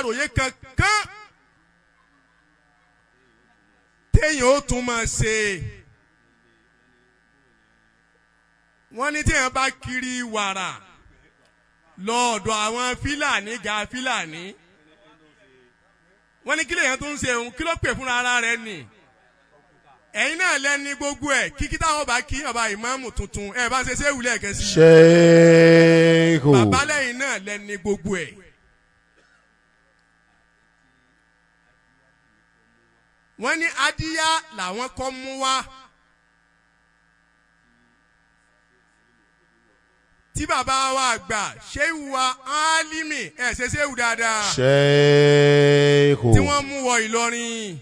àròyé kankan téèyàn ó tún máa ṣe. wọ́n ní téèyàn bá kiri wàrà lọ́ọ̀dọ̀ àwọn fílàní ga fílàní wọ́n ní kí lèèyàn tó ń ṣe òun kí ló pè fúnra ara rẹ̀ nì. ẹ̀yin náà lẹ́ni gbogbo ẹ̀ kíkí táwọn bá kí ọba ìmáàmù tuntun ẹ̀ bá ń ṣe séwù lẹ́ẹ̀kan sí. Sheikh. bàbá lẹ́yìn náà lẹ́ni gbogbo ẹ̀. wọ́n ní adíyá làwọn kọ́ mú wá. tí bàbá wa àgbà ṣéwù wa álímì ẹ̀ ṣe ṣéwù dáadáa. Sheikh. tí wọ́n mú wọ Ìlọrin.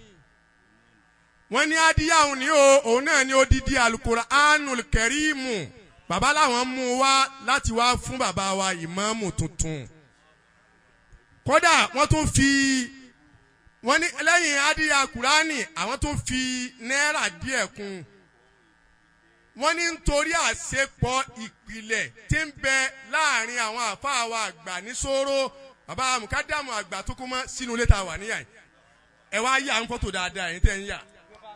wọ́n ní adíyá òun ní òun náà ní odidi Al-Qur'anul Karimu. bàbá làwọn mú wá láti wá fún bàbá wa ìmáàmù tuntun. kódà wọ́n tún fi wọ́n ní lẹ́yìn adíyá Kùránì àwọn tún fi náírà díẹ̀ kún. wọ́n ní nítorí àṣepọ̀ ìpìlẹ̀ tí ń bẹ láàrin àwọn àfáà wa àgbà ní sóró bàbá mùkádàmù àgbà tó kún mọ́ sínú ilé ta wà níyà yìí. ẹ wá yà ń fọ́tò dáadáa yìí tẹ́ ń yà.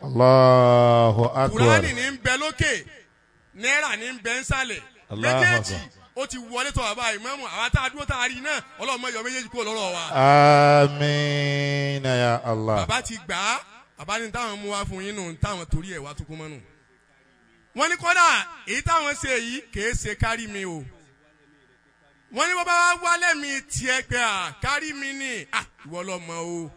Allahu akbar. Kùránì ní ń bẹ lókè náírà ní ń bẹ ń sàlẹ̀. méjèèjì ó ti wọlé tọ̀ bàbá ìmáàmù àwọn tá a dúró tá a rí náà ọlọ́mọ yọ méjèèjì kúrò lọ́rọ̀ wa. Àmín ya Allah. bàbá ti gbà á bàbá ní táwọn mú wá fún yín nù táwọn torí ẹ̀ wá tó kún mọ́ nù. wọ́n ní kódà èyí táwọn ṣe yìí kìí ṣe kárí mi o. wọ́n ní bàbá wa wálé mi tiẹ̀ pé à kárí mi ni ìwọ lọ́mọ o.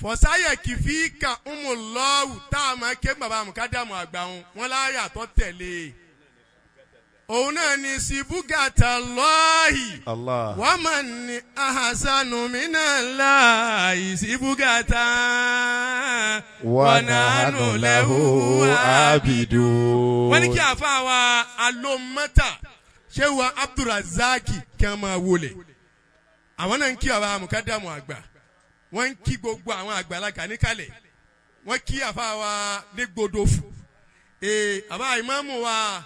fọ̀sáyẹ̀ kìfì ka umulọ́wù tá a máa ké bàbá mùkádàmù àgbà wọn láyà tó tẹ̀lé. òun náà ni sibugata lọ́ọ̀hì. Allah. wọ́n máa ní ahasanu minallahi sibugata. wa nahnu lahu abidun. wọ́n ní kí àfa wa alomata Sheikh Abdulrazaki kí wọ́n máa wọlé. àwọn náà ń kí bàbá mùkádàmù àgbà. wọ́n ń kí gbogbo àwọn àgbàlagbà níkàlẹ̀. wọ́n kí àfa wa ní gbódòfù. àbá ìmáàmù wa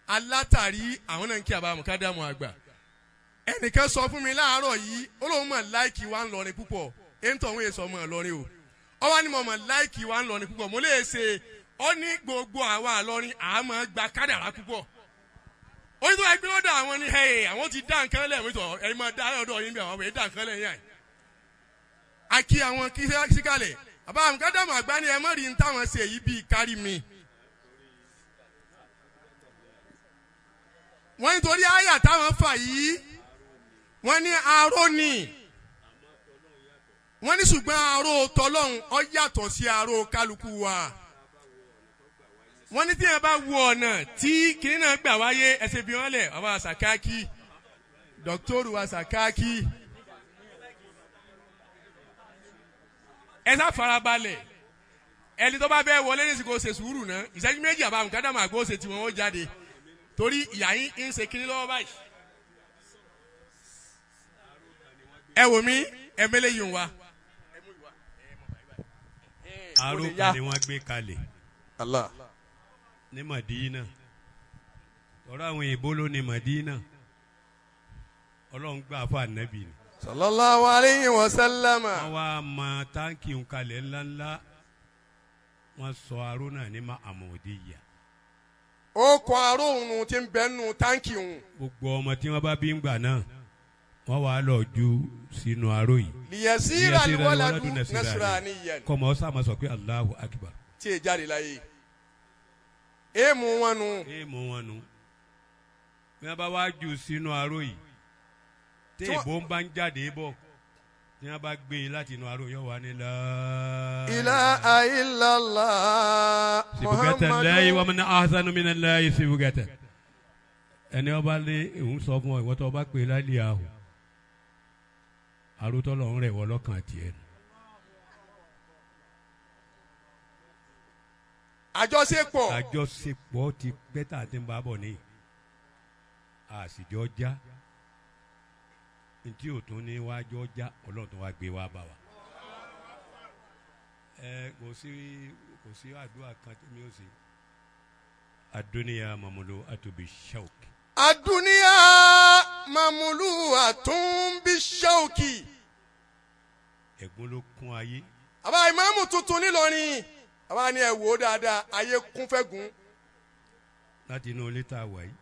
alátàrí àwọn náà ń kí àbá mùkádàmù àgbà. ẹnìkan sọ fún mi láàárọ̀ yìí ó lóun mọ̀ láìkì wa ń lọrin púpọ̀ èntò òun èso ọmọ ìlọrin o. ó wá ní mo mọ̀ láìkì wa ń lọrin púpọ̀ mo lè ṣe ó ní gbogbo àwọn àlọrin àmọ́ gba kádàrá púpọ̀. ó ní tó ẹgbẹ́ lọ́dọ̀ àwọn ní àwọn ti dá nǹkan lẹ̀ mọ́tò ẹ̀yin máa dá lọ́dọ̀ yín bí àwọn ọ̀bẹ dá nǹkan lẹ̀ yín. a kí àwọn kí síkàlẹ̀ àbá mùkádàmù àgbà ni ẹ mọ̀ rí ní táwọn ṣe yìí bíi kárí mi. wọ́n nítorí àyà táwọn fà yìí wọ́n ní aró ni wọ́n ní ṣùgbọ́n aró tọlọ́hun ó yàtọ̀ sí aró kálukú wa. wọ́n ní tí yẹn bá wo ọ̀nà tí kìnìún náà gbà wáyé ẹsẹ̀ bí wọ́n lẹ̀ bàbá Sàkáàkì dọ́kítọ́rù wa Sàkáàkì ẹ sá farabalẹ̀ ẹni tó bá fẹ́ wọlé ní ìsìnkú ṣe sùúrù náà ìṣẹ́jú méjì àbá mùkádàmù àgbà ó ṣe tiwọn ó jáde torí ìyá yín ń ṣe kiri lọ́wọ́ báyìí. ẹ wò mí ẹ mẹ́lẹ̀ yìí wá. àròkà ni wọ́n gbé kalẹ̀ Allah. ní Madina tọ́rọ àwọn èèbó ló ní Madina ọlọ́run gbà fún ànábì ni. sallallahu alayhi wa sallam. wọ́n wá ma táǹkì ń kalẹ̀ ńláńlá wọ́n sọ aró náà ní ma àmọ̀díyà. ó kọ aróhùn tí ń bẹ nù táǹkì hùn. gbogbo ọmọ tí wọ́n bá bí ń gbà náà wọ́n wá lọ ju sínú aró yìí. liyasira alwaladu nasraniyan. kọ́mọ ọ̀sán máa sọ pé Allahu Akbar. tí ì jáde láyé. èèmù wọn nù. èèmù wọn nù. bí wọ́n bá wá ju sínú aró yìí tí ìbò ń bá ń jáde bọ̀ tí wọ́n bá gbé e láti inú aró yóò wá ní la ilaha illallah sibugata lahi wa man ahsanu minallahi sibugata. ẹni ọba lé òun sọ fún ọ ìwọ tó ọba pè lálẹ́ àhùn àròtọ́ lọ́run rẹ̀ wọ́ lọ́kàn tiẹ̀. àjọṣepọ̀ ti pẹ́ tà tí ń bá bọ̀ ní àsìjọ́ já ntí ò tún ní wájú ọjà ọlọ́run tó wá gbé wá bá wa. kò sí àdúrà kan tí mi ò sí. adúniya mamulo atubi shauk. Adúníyà mamlu'atun bishawki. ẹ̀gún ló kún ayé. Àbá ìmáàmù tuntun nílọrin. Àbá ni ẹ wò ó dáadáa, ayé kún fẹ́gun. láti inú ilé tá a wà yìí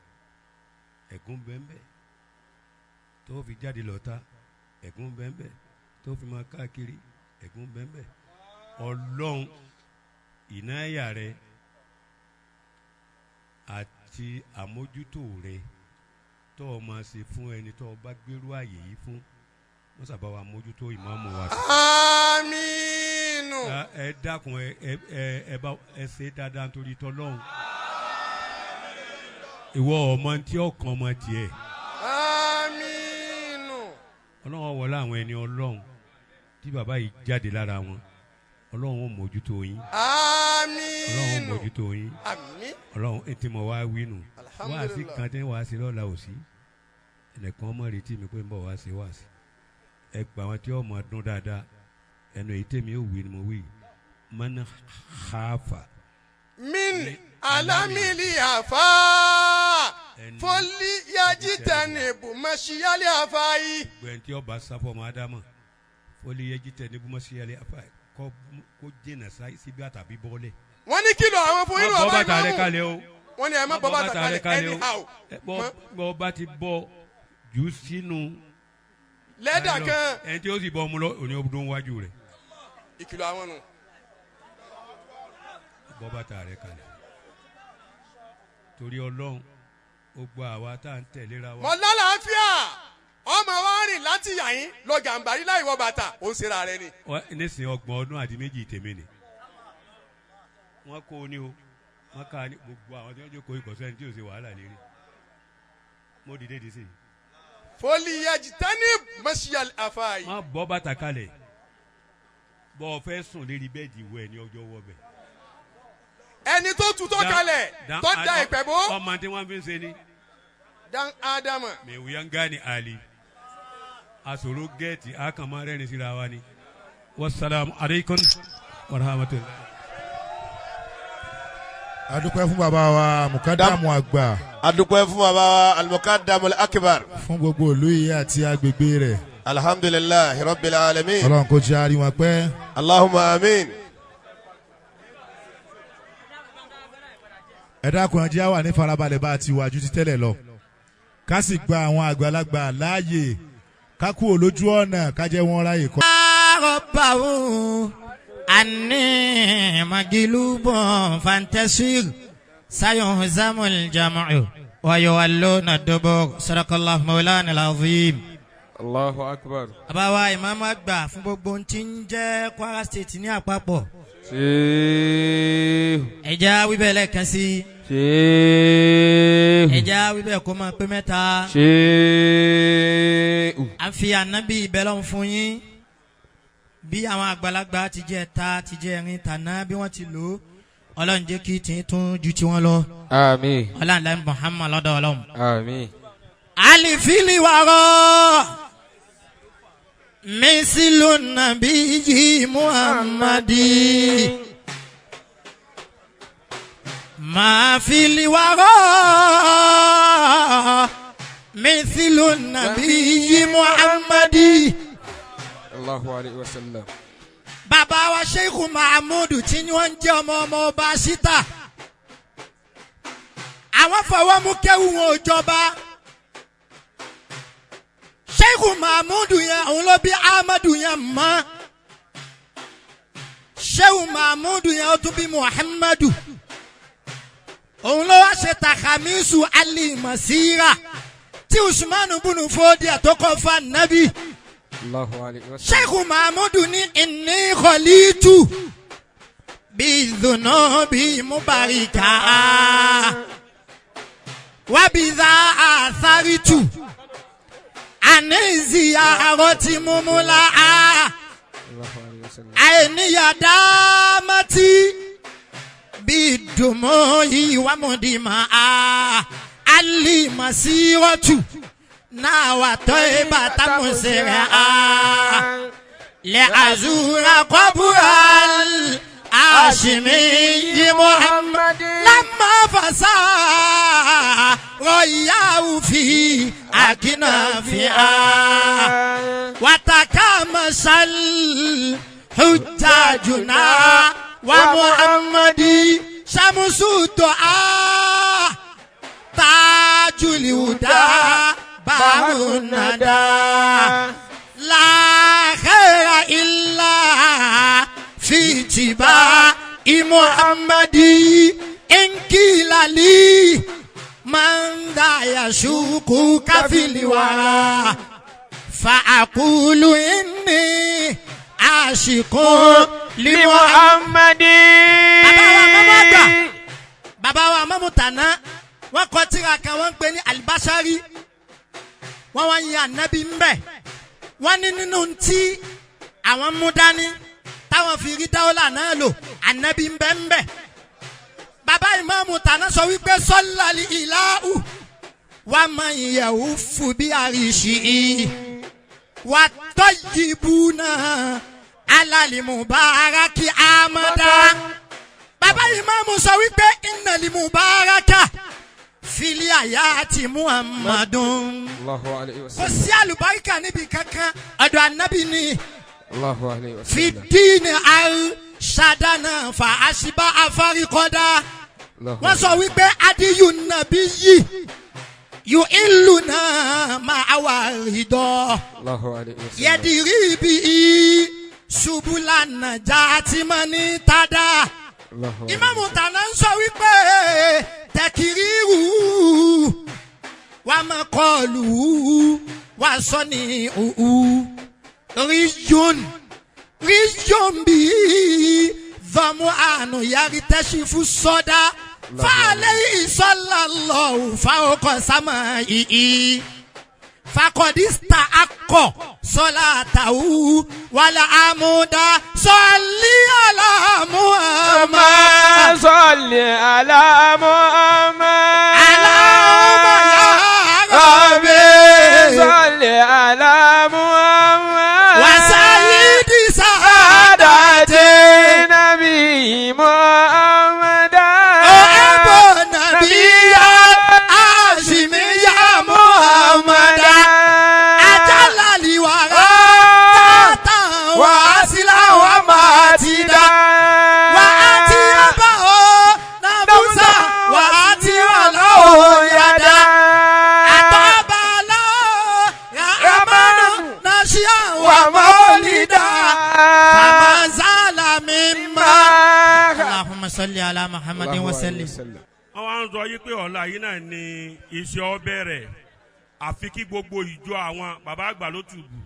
ẹ̀gún bẹ́ẹ̀ tó fi jáde lọ́ta ẹ̀gún bẹ́ẹ̀ tó fi máa káàkiri ẹ̀gún bẹ́ẹ̀ ọlọ́run ìnáyà rẹ àti àmójútó rẹ tó o máa ṣe fún ẹni tó o bá gbérú àyè yìí fún wọ́n sábà wà mójútó ìmáàmù wa. Àmín. ẹ dákun ẹ ṣe dáadáa nítorí tọ́lọ́run ìwọ ọmọ tí ọkàn ọmọ tiẹ̀. Àmín. ọlọ́run wọlé àwọn ẹni ọlọ́run tí bàbá yìí jáde lára wọn ọlọ́run ó mójútó yín. Àmín. ọlọ́run ó mójútó yín. Àmín. ọlọ́run etí mo wá wí nù. wá sí kan tí wàá sí lọ́la ò sí ẹnìkan ọmọ retí mi pé ń bọ̀ wá sí wá sí ẹ gbà wọn tí ọmọ dún dáadáa ẹnu èyí tèmi ò wí ni mo wí mọ́nà hafa. Min alamili afa foli yajitanibu mashiyali afai. gbẹ̀ntì ọba sáfọ̀ ọmọ ádámà foli yajitanibu mashiyali afai kó jìnnà síbi àtàbí bọ́ọ̀lẹ̀. Wọ́n ní kìlọ̀ àwọn fún inú ọba bàtà rẹ kalẹ̀ o. Wọ́n ní ẹ má bọ́ bàtà kalẹ̀ anyhow. bọ́ bá ti bọ́ jù sínú. Lẹ́dà kan. ẹni tí ó sì bọ́ ọmọ lọ òní ọdún wájú rẹ̀. Ìkìlọ̀ àwọn nù. bọ́ bàtà rẹ kalẹ̀ torí ọlọ́run ó gba àwa tá à ń tẹ̀léra wa. Mọ lálàáfíà ọmọ wa rìn láti yàyín lọ gàǹbarí láì wọ bàtà ó ń ṣera rẹ ni. nísìnyí ọgbọ̀n ọdún àti méjì tèmi ni wọ́n kó o ní o wọ́n ká ní gbogbo àwọn tí wọ́n jókòó ìkọ̀sẹ́ ní tí ò ṣe wàhálà lérí mo dìde dì sí i. foli yajitani mashiyal afai. má bọ́ bàtà kalẹ̀ bọ́ ọ fẹ́ sùn lérí bẹ́ẹ̀dì ìwọ ẹ̀ ní ọjọ́ wọ bẹ̀. Ẹni tó tutọ́ kalẹ̀ tó da ìpẹ́ bó. ọmọ tí wọ́n fi ń ṣe ni. Dan Adama. mẹ̀wúyángá ni Ali asòro gẹ́ẹ̀tì àkànmọ́ rẹ́ni síra wa ni. wasalaamu aleykum wa rahmatulah. adúpẹ́ fún bàbá wa mukadamu àgbà. adúpẹ́ fún bàbá wa almukadamu akibar. fún gbogbo ìlú yìí àti agbègbè rẹ̀. alhamdulilayi rabbil alamin. ọlọ́run kò jẹ́ àrí wọn pẹ́. allahumma amin. ẹ dákun ẹ jẹ́ wà ní farabalẹ̀ bá a ti wà ju ti tẹ́lẹ̀ lọ. ká sì gba àwọn àgbàlagbà láàyè ká kú olójú ọ̀nà ká jẹ́ wọn ráyè kọ́. rọ́bàwò àní magilúbọ̀ fantasir sayon zamul jamu'u wayo alona dobo sadakallah maulana alazim. allahu akbar. àbáwá Imam Àgbà fún gbogbo ohun tí ń jẹ́ Kwara State ní àpapọ̀. ẹja wíbẹ̀ lẹ́ẹ̀kan sí. ẹja wíbẹ̀ kó máa pé mẹ́ta. à ń fi ànábì ìbẹ́lọ̀ fún yín bí àwọn àgbàlagbà ti jẹ́ ta ti jẹ́ ẹ̀rin tàná bí wọ́n ti lò ó ọlọ́run jẹ́ kí tí tún ju tiwọn lọ. àmín. ọlọ́run lẹ́nu Muhammad lọ́dọ̀ ọlọ́run. àmín. alifili wàrọ̀ misilu nabiyyi muhammadi mafili wàrọ̀ misilu nabiyyi muhammadi. Allahu alayhi wa sallam. Bàbá wa Sheikh Mahmudu tí wọ́n ń jẹ́ ọmọ ọba síta. Àwọn fọwọ́ mú kéwù wọn ò jọba. Sheikh Mahmudu yẹn òun ló bí Ahmadu yẹn mọ́. Sheikh Mahmudu yẹn ó tún bí Muhammadu. Òun ló wá ṣe takamisu Ali Masira tí Usmanu bunu Fodi àtọkọ fa Nabi. Sheikh Mahmudu ní inni khalitu bí dhunubi mubarika wa bí dha atharitu aniziyaroti mumula àìníyà dámátì bí dùmọ̀yì wa mudima Ali Masiratu. Na watoiba tamusira le azura qabral هاشمي محمد لما فسى رياه في أكنافها وتكامش الحجاجنا ومحمد شمس الدعاء تاج الهدى باب الندى لا خير إلا في اتباع محمد إن قيل لي من ذا يشوقك في الورى فأقول إني عاشق لمحمد. bàbá wa mọ́mú tàná wọ́n kọ tírà kan wọ́n ń pè ní Al-Bashari wọ́n wá ń yan ànábì ń bẹ̀ wọ́n ní nínú tí àwọn mú dání táwọn fi rí dáwọ́lá náà lò ànábì ń bẹ̀ ń bẹ̀. bàbá ìmáàmù tàná sọ wípé sọ́lálì ìlàhù wà máa ń yẹ̀wò fún bí àríṣì wà tọ́yìbù náà alálìmùbáràkì àmàdá. bàbá ìmáàmù sọ wípé ìnàlìmùbáràkà fili ayati Muhammadun. Allahu alayhi wa kò sallam. sí àlùbáríkà níbi kankan ọ̀dọ̀ ànábì ni. Allahu alayhi wa sallam. fi díìnì ṣàdánà fa àṣìbá afárikọ́dá. wọ́n sọ wípé adíyù nàbí yìí yù ìlú náà máa wà rídọ́. Allahu alayhi wa sallam. yẹ̀dìrí bí i ṣubúlànà jàtìmọ́ni tádà. ìmáàmù tàná ń sọ wípé tẹkiriru wa makọlu wa sọni uhu ríjọn bí zọmú àánú yàrí tẹsífù sọdá fàlẹ́ ìsọlọ́lọ́ fàókọ̀ sámà ìhì fakọdista akọ sọlá tàwù wàlà àmúdá sọlí àlàmú àmà. Salli ala Muhammad. Allahumma ya Rabbi. Salli ala Muhammad. Wa sayyidi Saadati saadati. Nabi Muhammad. Ebo nabiyya Hashimiyya Muhammad. Ajalali wara tata wa asila wa matida. Wa ati abaho nabusa wa ati walahu yada. Atabala rahmanu nashiya wa maulida. Famazala mimma. Allahumma salli ala Muhammadin wa sallim. wọ́n wá ń sọ yí pé ọ̀la yìí náà ni iṣẹ́ ọ bẹ̀rẹ̀ àfi kí gbogbo ìjọ àwọn bàbá àgbà ló tùbù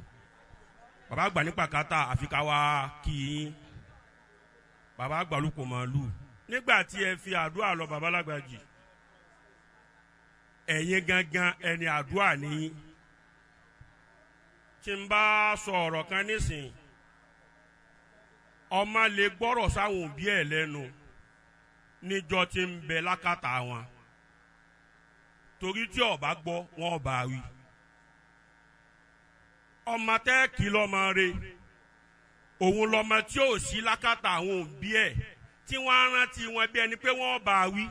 bàbá àgbà ní pàkátà àfi ká wá kí yín bàbá àgbà ló kò máa lù nígbà tí ẹ fi àdúrà lọ bàbá lágbàjì ẹ̀yin gangan ẹni àdúrà nìyí tí n bá sọ ọ̀rọ̀ kan nísìnyí ọmọ lè gbọ́rọ̀ sáwọn òbí ẹ̀ lẹ́nu níjọ́ tí ń bẹ lákàtà wọn torí tí ó bá gbọ́ wọn bá wí ọmọ tẹ́ kí lọ́mọ rẹ̀ òun lọ́mọ tí ò sí lákàtà àwọn òbí ẹ̀ tí wọ́n á rántí wọn bí ẹni pé wọ́n bá wí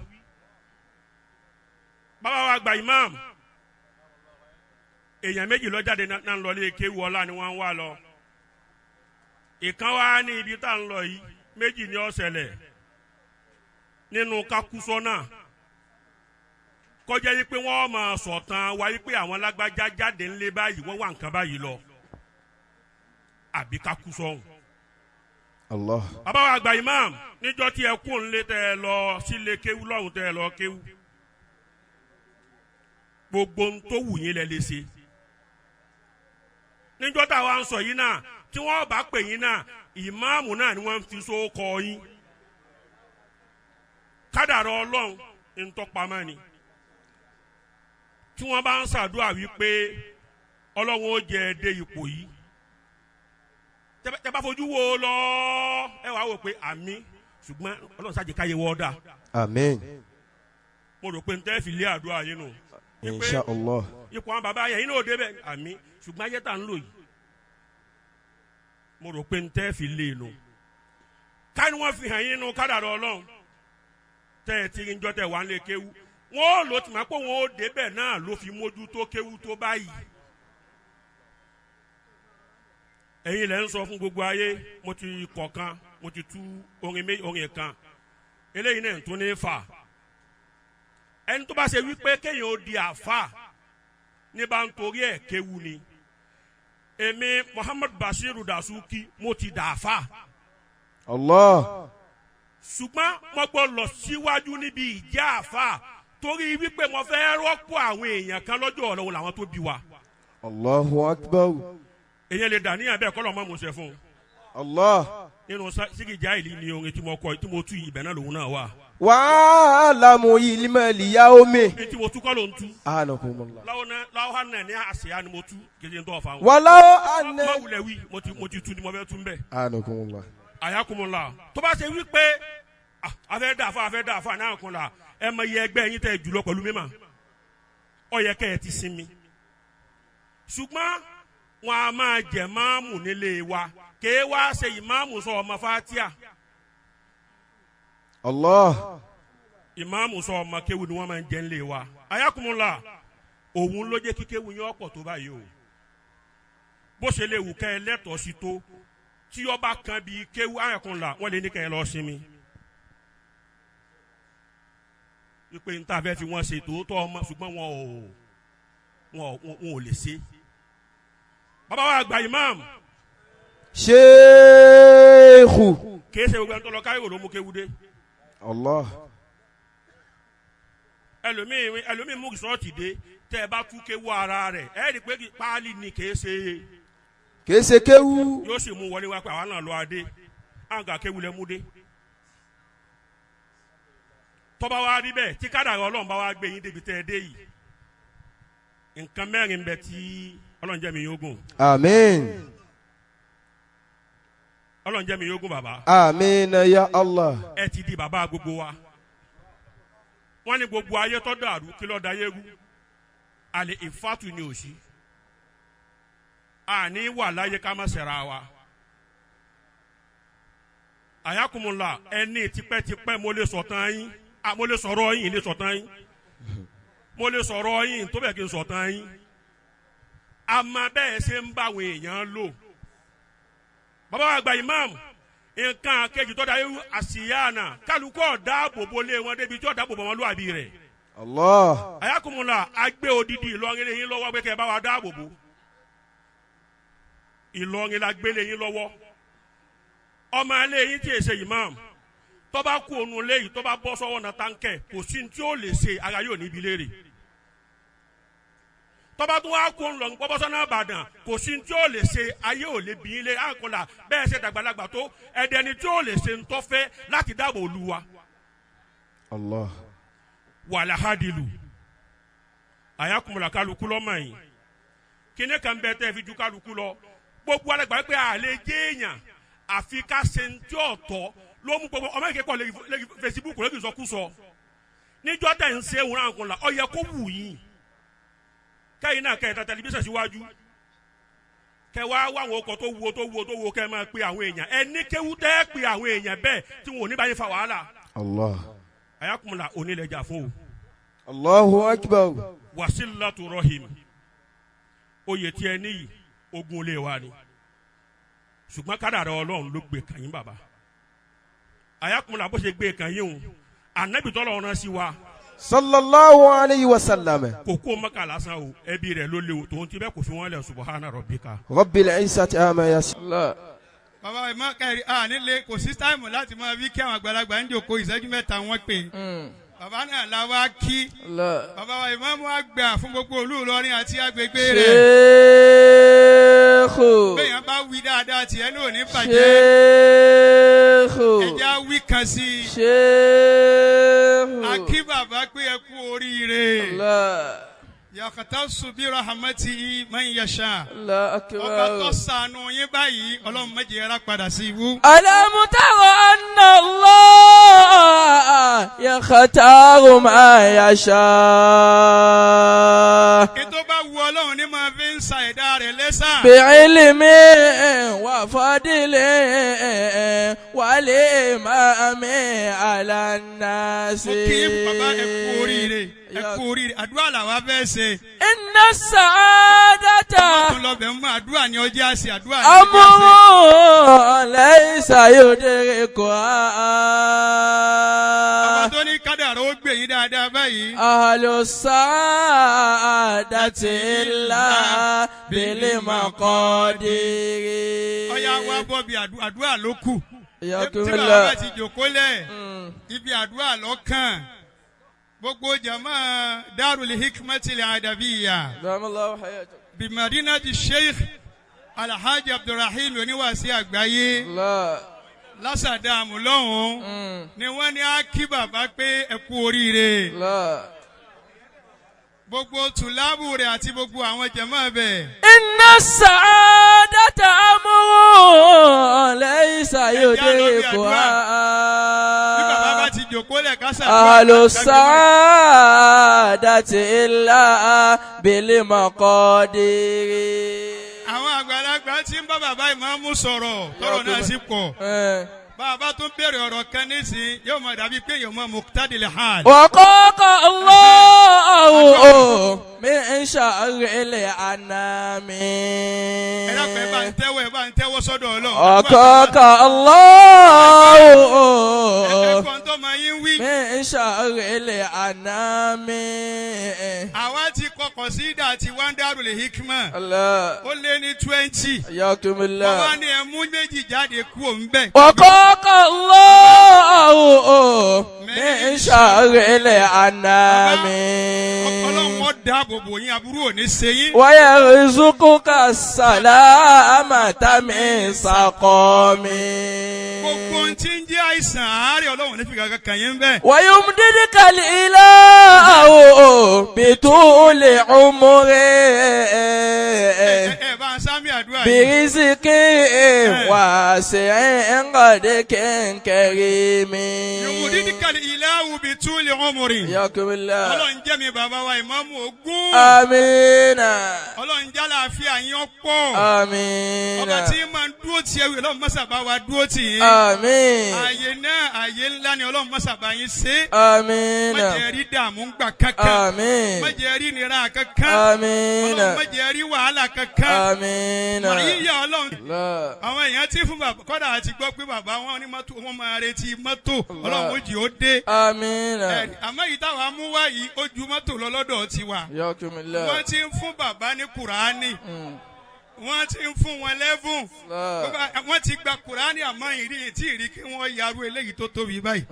bàbá wa gba imam èèyàn méjì lọ jáde náà ń lọ lé kéwú ọlá ni wọ́n ń wá lọ ìkan wá ní ibi tá ń lọ yìí méjì ní ó ṣẹlẹ̀ nínú kakusọ náà kọjá yìí pé wọ́n máa sọ̀tàn wáyé pé àwọn lágbájá jáde ńlé báyìí wọ́n wà nǹkan báyìí lọ àbí kakusọ ọ̀hún. Allah. bàbá wa àgbà imam níjọ́ tí ẹ kú ńlé tẹ́ ẹ lọ sílé kéwú lọ́hùn tẹ́ ẹ lọ kéwú gbogbo ń tó wù yín lẹ lè ṣe níjọ́ táwa ń sọ yìí náà tí wọ́n bá pè yín náà ìmáàmù náà ni wọ́n fi so kọ yín kádàrá ọlọ́run ń tọ́pamọ́ ni tí wọ́n bá ń ṣàdúrà wípé ọlọ́run ó jẹ dé ipò yìí tẹ́ bá fojú wo lọ ẹ wàá wò pé àmì ṣùgbọ́n ọlọ́run ṣáàjì káyé wọ́ọ́dà Amen. mo rò pé n tẹ́ fi lé àdúrà yín nù Insha Allah. ipò àwọn bàbá yẹn inú òde bẹ́ẹ̀ àmì ṣùgbọ́n ayé tá ń lò yìí mo rò pé n tẹ́ fi lé nù ká ní wọ́n fi hàn yín nínú kádàrá Ọlọ́run tẹ́ ẹ ti rí njọ́ tẹ́ wà ń lè kéwú wọ́n lò tí mà pé wọ́n ó débẹ̀ náà ló fi mójú tó kéwú tó báyìí. ẹ̀yin lẹ́ ń sọ fún gbogbo ayé mo ti kọ̀ọ̀kan mo ti tú orin kan eléyìí náà tún ní fà ẹni tó bá ṣe wípé kéèyàn ó di àfà ní bá ń torí ẹ̀ kéwú ni èmi Muhammad Bashir Dasuki mo ti dà àfà. Allah. ṣùgbọ́n mo gbọ́ lọ síwájú níbi ìjà àfà torí wípé mo fẹ́ rọ́pò àwọn èèyàn kan lọ́jọ́ ọ̀rọ̀ làwọn tó bí wa. Allahu akbar. èèyàn lè dà níyàn bẹ́ẹ̀ kọ́ lọ́mọ mọ̀ọ́sẹ̀ fún un. Allah. nínú sígìjà ìlú ni orin tí mo kọ tí mo tú ibẹ̀ náà lòun náà wà. wa'lamu ilmal yawmi. ní tí mo tú kọ́ ló ń tú. anakumullah. láwọn náà ní àṣeyá ni mo tú kéde tó ọ̀fà wọn. walau anna. má wulẹ̀ wí mo ti tú ni mo fẹ́ tú ń bẹ̀. anakumullah. àyàkùnmọ̀lá tó bá ṣe wípé afẹ́ dà fà náà kún la ẹ mọ iye ẹgbẹ́ yín tẹ jùlọ pẹ̀lú mímọ́ ọ yẹ kẹ́ ẹ ti sinmi ṣùgbọ́n wọn a máa jẹ máàmù nílé wa kéé wá ṣe ìmáàmù sọ ọmọ fatia Allah. ìmáàmù sọ ọmọ kéwu ni wọ́n máa ń jẹ nílé wa ayakumula òun ló jẹ́ kí kéwu yín ọ̀pọ̀ tó báyìí o bó ṣe lè wù kẹ́ ẹ lẹ́tọ̀ọ́ sí tó tí ọba kan bíi kéwu ayakumula wọ́n lè ní kẹ́ ẹ lọ sinmi. wípé n ta fẹ́ fi wọ́n ṣe tòótọ́ ọmọ ṣùgbọ́n wọn ò lè ṣe. bàbá wa àgbà imam. sheikhu. kìí ṣe gbogbo ẹni tó lọ káyọ̀ ló mú kéwúdé. Allah. ẹlòmíì mú sọ́ọ̀tì dé tẹ́ ẹ bá tú kéwú ara rẹ̀ ẹ rí i pé páálí ni kìí ṣe. kìí ṣe kéwú. yóò sì mú wọlé wá pé àwa náà lọ adé àǹgà kéwú lẹ mú dé. tọ́ba wa rí bẹ́ẹ̀ tí kádàrá Ọlọ́run bá wa gbé yín débi tẹ́ ẹ dé yìí nǹkan mẹ́rin bẹ tí Ọlọ́run jẹ́ mi yóò gùn. Àmín. Ọlọ́run jẹ́ mi yóò gùn bàbá. Àmín ya Allah. ẹ ti di bàbá gbogbo wa. wọ́n ní gbogbo ayé tó dàrú kí ló da yéru àlè ìfàtú ni ò sí. àní wà láyé ká má ṣẹ̀ra wa. àyàkùnmùlà ẹni tipẹ́tipẹ́ mo lè sọ̀tàn yín. mo lè sọ̀rọ̀ yín lè sọ̀tàn yín mo lè sọ̀rọ̀ yín tó bẹ̀ kí n sọ̀tàn yín àmọ́ bẹ́ẹ̀ ṣe ń bá àwọn èèyàn lò bàbá wa àgbà imam nǹkan kejì tó dáyé àṣìyànà kálukú ọ̀dáàbòbò lé wọn débi tí ọ̀dáàbòbò wọn lóàbí rẹ̀. Allah. àyàkùnmùlà agbé odidi Ìlọrin lé yín lọ́wọ́ pé kẹ́ ẹ bá wa dáàbòbò Ìlọrin la gbé lé yín lọ́wọ́ ọmọ ilé yín tí èsè imam tọ́ba kú ònú léyìí tọ́ba bọ́ sọ́wọ́ náà táǹkẹ̀ kò sí tí ó lè ṣe ara yóò níbi léèrè tọ́ba tó wá kú ònú lọ bọ́ sọ́nà Ìbàdàn kò sí tí ó lè ṣe ayé ò lè bí ilé àkọlà bẹ́ẹ̀ ṣe dàgbàlagbà tó ẹ̀dẹ̀ni tí ó lè ṣe ń tọ́fẹ́ láti dáàbò Olúwa. Allah. wàlá hadilu àyàkùnmọ̀lá kálukú lọ́mọ yìí kíní kan bẹ́ẹ̀ tẹ́ fi ju kálukú lọ gbogbo alẹ́gbàá pé àlẹ́ jéèyàn àfi ká ṣe ń tí ọ̀tọ̀ ló mú gbogbo ọmọ ìkẹ́kọ̀ọ́ lẹ́yìn Facebook lẹ́yìn ìsọkúsọ níjọ́ tẹ̀ ń ṣe òun àǹkọ̀lá ó yẹ kó wù yín kẹ́yìn náà kẹ́yìn tẹlifíṣàn síwájú kẹ́ wá wá àwọn ọkọ̀ tó wo kẹ́ máa pe àwọn èèyàn ẹni kéwú tẹ́ pe àwọn èèyàn bẹ́ẹ̀ tí wọn ò ní báyìí fa wàhálà. Allah. àyàkùnmùlà onílẹ̀jà fún o. Allahu akbar. wasilatu rahim oyè tí ẹ níyì ogun olè wa ni ṣùgbọ́n kádàrá Ọlọ́run ló gbé kàn yín bàbá àyàkùnmùlà bó ṣe gbé kàn yín o ànábì tọ́lọ̀ ọ̀ràn sí wa. sallallahu alayhi wa sallam. kókó maka lásán o ẹbí rẹ ló léwu tòun ti bẹ́ẹ̀ kò fi wọ́n lẹ̀ subahana rabbika. rabbil izzati amma yasifun. bàbá ìmọ̀ kẹrin nílé kò sí táìmù láti máa wí kí àwọn àgbàlagbà ń jòkó ìṣẹ́jú mẹ́ta wọ́n pè bàbá náà la wá kí bàbá wa Imam Àgbà fún gbogbo olú Ìlọrin àti agbègbè rẹ̀. Sheikhu. bẹ́ẹ̀yàn bá wí dáadáa tiẹ̀ náà ò ní bàjẹ́. Sheikhu. ẹ̀já wí kan sí i. Sheikhu. akí bàbá pé ẹ kú oríire. Allah. yàtọ̀ bí rahmati man yasha. Allah akbar. ọba tó ṣàánú yín báyìí Ọlọ́run má jẹ́ ra padà sí ibú. ألم تر أن الله يختار ما يشاء ètò bá wu ọlọ́run ní máa fi ń sa ẹ̀dá rẹ̀ lẹ́sà. بعلم وفضل والإمام على الناس. mo kí bàbá ẹ kú oríire ẹ kú oríire àdúrà làwa fẹ́ ṣe. إن السعادة ọmọ lọ bẹ̀ mú àdúrà ní ọjọ́ àṣẹ àdúrà ní ọjọ́ àṣẹ. أمر ليس يدركها. ọmọ tó ní kádàrá ó gbè yín dáadáa báyìí. أهل السعادة إلا بالمقادير. ọ̀yá wa bọ́ bí àdúrà ló kù. ياكم tí bàbá الله. ti jòkólẹ̀ ibi àdúrà lọ́kàn gbogbo jama darul hikmatil adabiya دام الله حياته. bi madinati sheikh alhaji abdulrahim oníwàásí àgbáyé لا. lásàdàmù lọ́hùn ni wọ́n ní á kí bàbá pé ẹ kú oríire لا. gbogbo tùlábù rẹ̀ àti gbogbo àwọn jama bẹ̀. إن السعادة أمر ليس يدركها. bí bàbá bá ti jòkólẹ̀ kásà. أهل السعادة إلا بالمقادير. àwọn àgbàlagbà tí ń bá bàbá ìmáàmù sọ̀rọ̀ tọrọ náà sì pọ̀. bàbá tún bèrè ọ̀rọ̀ kan nísìnyí yóò máa dàbí pé yóò máa muqtadil hal. وقاك الله من شر الأنام. ẹ dákun ẹ bá ń tẹ́wọ́ sọ́dọ̀ Ọlọ́run. وقاك الله ẹ̀kọ́ tó máa yín wí. من شر الأنام. àwa ti kọkọ̀ sí ìdá àti wándarul hikma. الله ó lé ní 20. حياكم bàbá الله. ni ẹ mú méjì jáde kú òun bẹ́ẹ̀. وقاك الله من شر الأنام. Ọlọ́run ó dáàbò bò yín aburú ò ní ṣe yín. ويرزقك السلامة من سقام. gbogbo ohun tí ń jẹ́ àìsàn àárẹ̀ Ọlọ́run ní fi kankan kàn yín bẹ́ẹ̀. ويمددك الإله بطول عمر ẹ bá ń sámi àdúrà yìí. برزق واسع قد كريم. yumudidikal ilahu bituli umri. حياكم الله. Ọlọ́run jẹ́ mi bàbá wa ìmáàmù ogún. آمين Ọlọ́run jẹ́ àlàáfíà yín ọ̀pọ̀. آمين ọba tí máa ń dúró tì ẹ̀wì Ọlọ́run mọ́sà bá wa dúró tì yín. آمين ààyè náà ààyè ńlá ni Ọlọ́run mọ́sà bá yín ṣe. آمين má jẹ́ rí dààmú ńgbà kankan. آمين má jẹ́ rí nira kankan. آمين Ọlọ́run má jẹ́ rí wàhálà kankan. آمين. màá yíyá Ọlọ́run. لا. àwọn èèyàn tí fún bàbá kọ́dà àti gbọ́ pé bàbá wọn ní mọ́tò wọn máa retí mọ́tò Ọlọ́run ó jì ó dé. آمين. àmọ́ yìí táwa mú wá yìí ó ju mọ́tò lọ lọ́dọ̀ tiwa. حياكم الله. wọ́n ti ń fún bàbá ní kùránì wọ́n ti ń fún wọn lẹ́bùn wọ́n ti gba kùránì àmọ́ ìrìn tí ìrí kí wọ́n yarú eléyìí tó tóbi báyìí.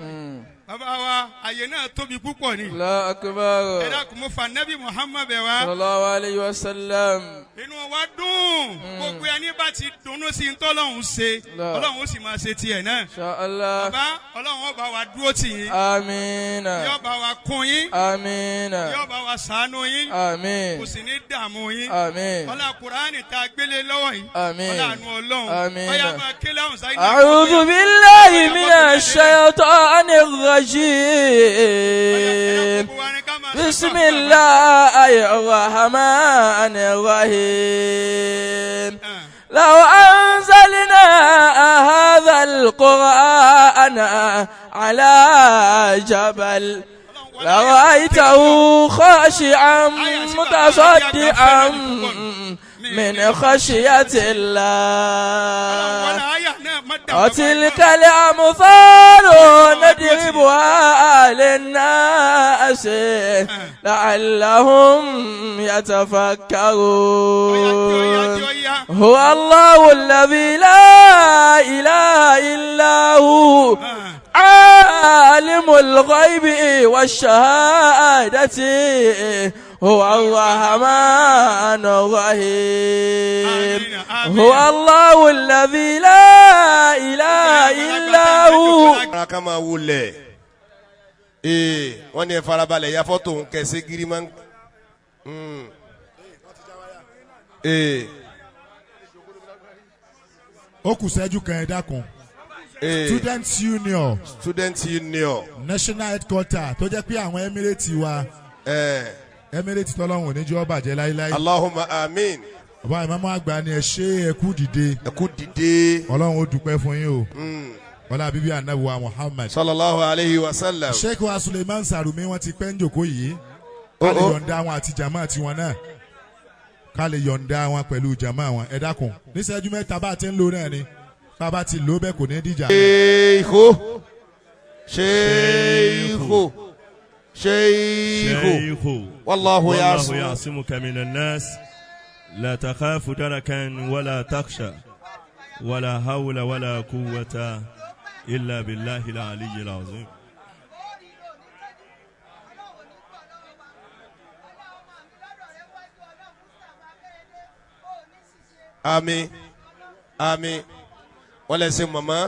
bàbá wa àyè náà tóbi púpọ̀ ni. الله أكبر. ẹ dákun mo fa nẹ́bí Muhammad wa. صلى الله عليه وسلم. inú wa dùn gbogbo ẹni bá ti dunnú sí ntọ́lọ́hún ṣe Ọlọ́run ó sì máa ṣe tiẹ̀ náà. إن شاء الله. bàbá Ọlọ́run ó bá wa dúró tì yín. آمين yóò bá wa kún yín. آمين yóò bá wa ṣàánú yín. آمين kò sì ní dààmú yín. آمين ọlá kùránì tá a gbélé lọ́wọ́ yìí. آمين. ọlá àánú Ọlọ́run. آمين. ọyá máa ké láwọn sáyé. أعوذ بالله من الشيطان الرجيم. بسم الله الرحمن الرحيم. لو أنزلنا هذا القرآن على جبل لرأيته خاشعا متصدعا من خشية الله. وتلك الأمثال نضربها للناس لعلهم يتفكرون. هو الله الذي لا إله إلا هو عالم الغيب والشهادة هو الرحمن الرحيم. هو الله الذي لا إله إلا هو. ká máa wulẹ̀ wọ́n ní ẹ farabalẹ̀ ya fọ́tò ń kẹsẹ́ gírímà. ó kù sẹ́jú kan ẹ dákun. student union national headquarter tó jẹ́ pé àwọn Emirates wa Emirate tọ́lọ́hún oníjọ́ bàjẹ́ láíláí. Allahumma amin. Bàbá ìmáàmù àgbà ni ẹ ṣe ẹ kú dìde. Ẹ kú dìde. Ọlọ́run ó dúpẹ́ fún yín o. Wọ́lá bíbí ànábì wa Muhammad. Sallallahu alayhi wa sallam. Sheikh wa Suleiman Sarumi wọ́n ti pẹ́ ń jòkó yìí. Ká lè yọ̀ǹda wọn àti jàmáà tiwọn náà. Ká lè yọ̀ǹda wọn pẹ̀lú jàmáà wọn. Ẹ dákun. Níṣẹ́jú mẹ́ta bá ti ń lo náà ni. Bàbá ti lò bẹ́ẹ̀ kò ní díjà. Sheikh. Wallahu يعصمك من الناس لا تخاف دركا ولا تخشى ولا حول ولا قوة إلا بالله العلي العظيم. Àmín. Àmín. Wọ́n lè ṣe màmá.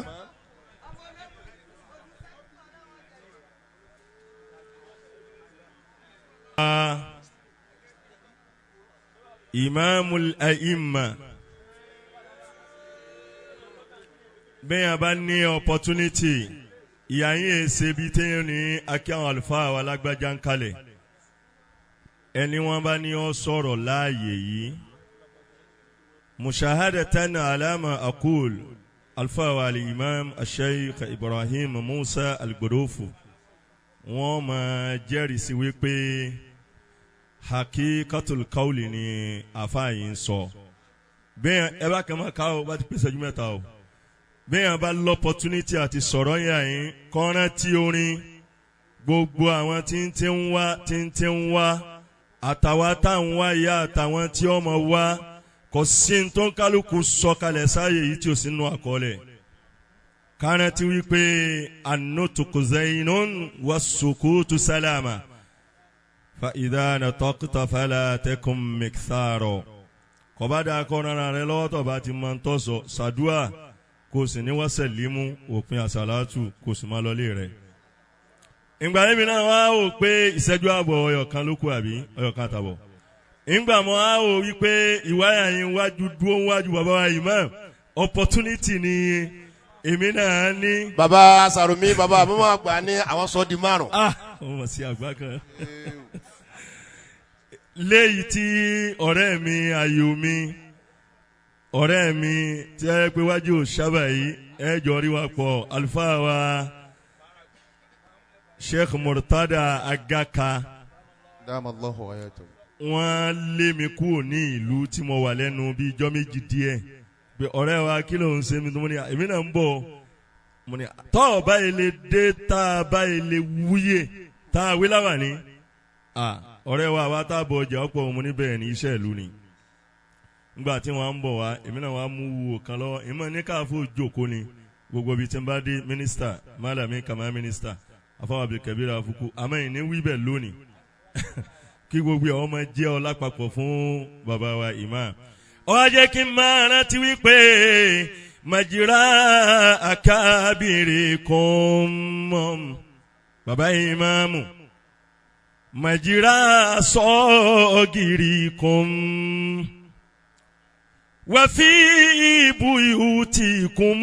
Imamul A'imma. Bẹ́ẹ̀ bá ní opportunity ìyá yín ṣe bí téèyàn ní akí àwọn àlùfáà wa lágbájá ń kalẹ̀. Ẹni wọ́n bá ní ọ sọ̀rọ̀ láàyè yìí. Mushahadatan alama aqul àlùfáà wa al-Imam Sheikh Ibrahim Musa al-Gorofu. Wọ́n máa jẹ́rìí sí wípé hakikatul kauli ni àfáàyè ń sọ. Bẹ́ẹ̀ ẹ bá kàn máa ká o bá ti pèsè ju mẹ́ta o. Bẹ́ẹ̀ bá l'opportunity àti sọ̀rọ̀ yà yín kọ́ran tí orin gbogbo àwọn tí ń wá àtàwọn táwọn wá yá àtàwọn tí ọmọ wá kò sí ní tó ń kálukú sọ̀kalẹ̀ sáyè yìí tí ò sí nù àkọọ́lẹ̀. Kọ́ran tí wípé an-nutqu zaynun was-sukutu salama fa idha nataqta fala takum miktharo. Kò bá dáa kọ́ran rẹ lọ́wọ́ tó bá ti máa ń tọ́sọ̀ sàdúà kò sì ní wọ́n sẹ̀límú òpin àsàlátù kò sì máa lọlé rẹ̀. Ìgbà yẹn mi náà wá wò pé ìṣẹ́jú àbọ̀ ọ̀yọ̀kan ló kù àbí ọ̀yọ̀kan àtàbọ̀. Ìgbà mọ́ á wò wípé ìwáyà yín wájú dúró wájú bàbá wa Imam opportunity ni èmi náà ní. Bàbá Sarumi bàbá àmọ́ àgbà ní àwọn sọ di márùn. Wọ́n mọ̀ sí àgbà kan. Léyìí tí ọ̀rẹ́ mi ayò mi ọ̀rẹ́ mi tí ẹ pé wájú sábà yìí ẹ jọ rí wa pọ̀ àlùfáà wa Sheikh Murtada Agaka. Dáàmàlọ́hù ayẹ́tò. Wọ́n lé mi kúrò ní ìlú tí mo wà lẹ́nu bí ijọ́ méjì díẹ̀ pé ọ̀rẹ́ wa kí ló ń ṣe mi tó mo ní èmi náà ń bọ̀ mo ní tọ́ báyìí lè dé tá a báyìí lè wúyè tá a wí láwà ní. Ọ̀rẹ́ wa wá tá a bọ̀ ọjà ọ̀pọ̀ mo ní bẹ́ẹ̀ ní iṣẹ́ ìlú ni. Nígbà tí wọ́n ń bọ̀ wá èmi náà wá mú wo kan lọ́wọ́ ìmọ̀ ní káàfó jókòó ni gbogbo ibi tí n bá dé mínísítà Malami kàmá mínísítà afáwọn Abdulkabir Afuku àmọ́ ìní wíbẹ̀ lónìí kí gbogbo ẹ̀ ọmọ jẹ́ ọ lápapọ̀ fún bàbá wa Imam. Ó wá jẹ́ kí n máa rántí wípé màjìrá àkàbìrì kùn bàbá Imamu màjìrá sọ́ọ̀gìrì kùn. وفي بيوتكم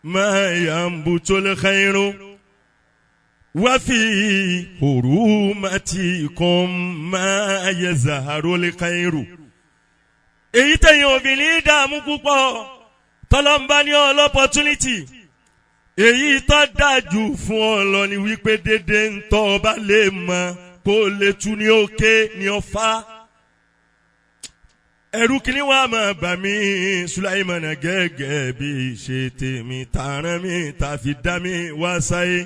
ما ينبت الخير وفي حرمتكم ما يزهر الخير. èyí tẹ̀yìn obìnrin dààmú púpọ̀ tọ́lọ́mbá ní opportunity èyí tó dájú fún ọ lọ ni wípé dédé ń tọ́ ọba lè mọ kó lè tu ní òkè ní ọ̀fà. Ẹ̀rù kìíní wa máa bà mí Suleiman gẹ́gẹ́ bí ṣe tèmi tààrán mi tàfi dá mi wá sáyé.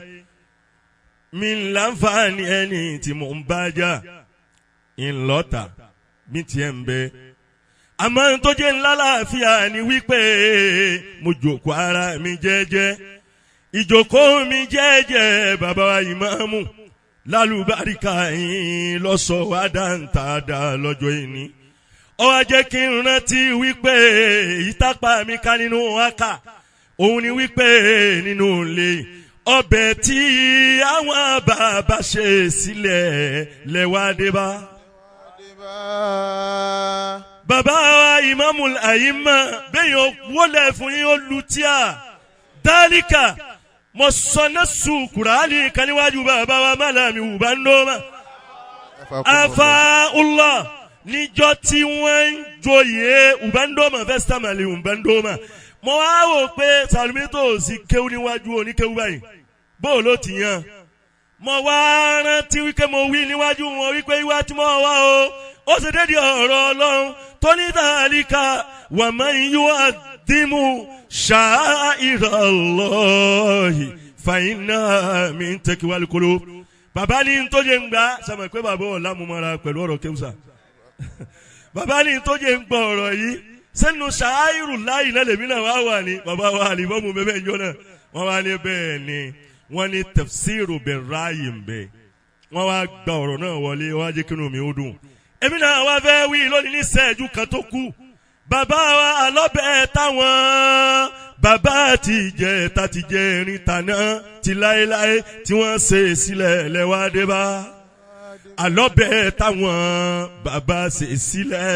Mi ń láǹfààní ẹni tí mò ń bá jà ńlọ́ta bí tiẹ̀ ń bẹ. Àmọ́ tó jẹ́ ńlá láàfíà ni wípé mo jókòó ara mi jẹ́jẹ́. Ìjókòó mi jẹ́jẹ́ bàbá wa Ìmáàmù lálùbáríkà yín lọ́sọ̀ wá dáńtàdá lọ́jọ́ ìní. Ó wá jẹ́ kí n rántí wípé ìtàpá mi ká nínú wákà òun ni wípé nínú ilé ọbẹ̀ tí àwọn bàbá ṣe sílẹ̀ lẹ́wàdé bá. Bàbá wa Imamul A'imma bẹ́yìn wọlé fún yín olùtíà dálíkà mo sọ náà sùn kùránì kan níwájú bàbá wa málàmí Ubandoma afaullah níjọ́ tí wọ́n ń joyè Ubandoma festamali Ubandoma mo wá wò pé Salumi tó sì kéwú níwájú oníkéwú báyìí bó ló ti yan mo wá rántí wípé mo wí níwájú wọn wípé ìwà tí mo wá o ó sì dédé ọ̀rọ̀ Ọlọ́run tó ní dhalika wa man yu'addimu sha'irallahi fa innaha min taqwal qulub. Bàbá ní tó jẹ́ ń gbà sàmọ̀ pé bàbá ọ̀la mo mọ́ra pẹ̀lú ọ̀rọ̀ kéwùsà. Bàbá ní tó jẹ́ ń gbọ́ ọ̀rọ̀ yìí sẹ́nu sha'airullahi náà lèmi náà wá wà ní bàbá wa àlìmọ́mù bẹ́ẹ̀ ń jọ náà wọ́n wá ní bẹ́ẹ̀ ni wọ́n ní tafsiru birrayi ń bẹ wọ́n wá gba ọ̀rọ̀ náà wọlé wọ́n á jẹ́ kínú mi ó dùn. Èmi náà wá fẹ́ wí lónìí ní sẹ́ẹ̀jú kan tó kù bàbá wa alọ́bẹ̀ táwọn bàbá ti jẹ ta ti jẹ erin tàná ti láéláé tí wọ́n ṣe sílẹ̀ lẹ́wàdé bá alọ́bẹ̀ táwọn bàbá ṣe sílẹ̀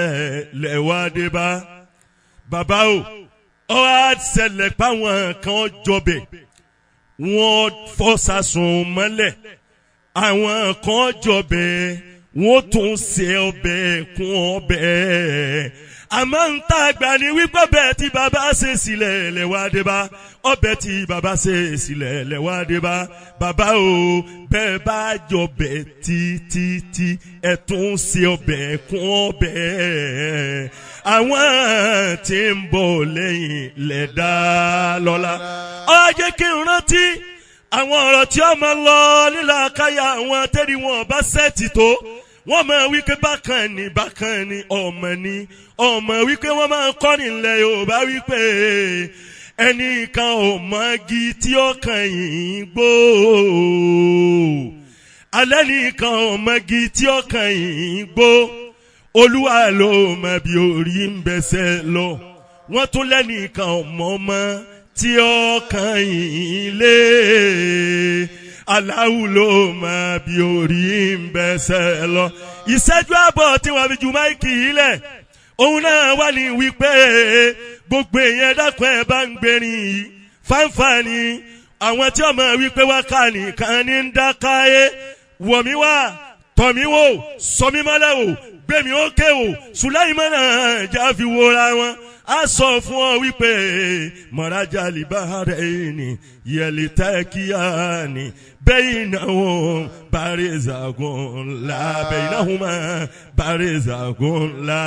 lẹ́wàdé bá bàbá o ọ á ṣẹlẹ̀ páwọn kan jọbẹ̀ wọ́n fọ́sàsùn mọ́lẹ̀ àwọn kan jọbẹ̀ wọ́n tún ṣe ọbẹ̀ kún ọbẹ̀ àmọ́ ń tá àgbà ní wípé ọbẹ̀ tí bàbá ṣe sílẹ̀ lẹ́wàdé bá ọbẹ̀ tí bàbá ṣe sílẹ̀ lẹ́wàdé bá bàbá o bẹ́ẹ̀ bá jọbẹ̀ títí ẹ̀ tún ṣe ọbẹ̀ kún ọbẹ̀ àwọn tí ń bọ̀ lẹ́yìn lẹ́dá lọ́la. Ó jẹ́ kí n rántí àwọn ọ̀rọ̀ tí ó máa ń lọ nílà káyà àwọn tẹ́lẹ̀ wọn bá sẹ́ẹ̀tì tó wọ́n máa wí pé bákan ni ọmọ wípé wọ́n máa ń kọ́ni ilẹ̀ Yorùbá wípé ẹnìkan ò mọ̀gí tí ó kàn yín gbó alẹ́ nìkan ò mọ̀gí tí ó kàn yín gbó Olúwa ló mọ bí orí ń bẹsẹ̀ lọ wọ́n tún lẹ́nìkan ò mọ̀ tí ó kàn yín lé Allahu ló mọ bí orí ń bẹsẹ̀ lọ. Ìṣẹ́jú àbọ̀ tí wọ́n fi ju máìkì yìí lẹ̀ òun náà wà ní wípé gbogbo èèyàn dákun ẹ̀ bá ń gbẹ̀rin yìí fáńfààní àwọn tí ọmọ wípé wá ká nìkan ní ń dákáyé wọ̀mí wá tọ̀mí wò sọmí mọ́lẹ̀ wò gbẹ̀mí ó ké wò Suleiman já fi wòra wọn a sọ fún ọ wípé mọ̀rájà libahare ni yẹlita kíá ni bẹ́yìn náà wọ́n barizagun la bẹ́yìn náà wọ́n barizagun la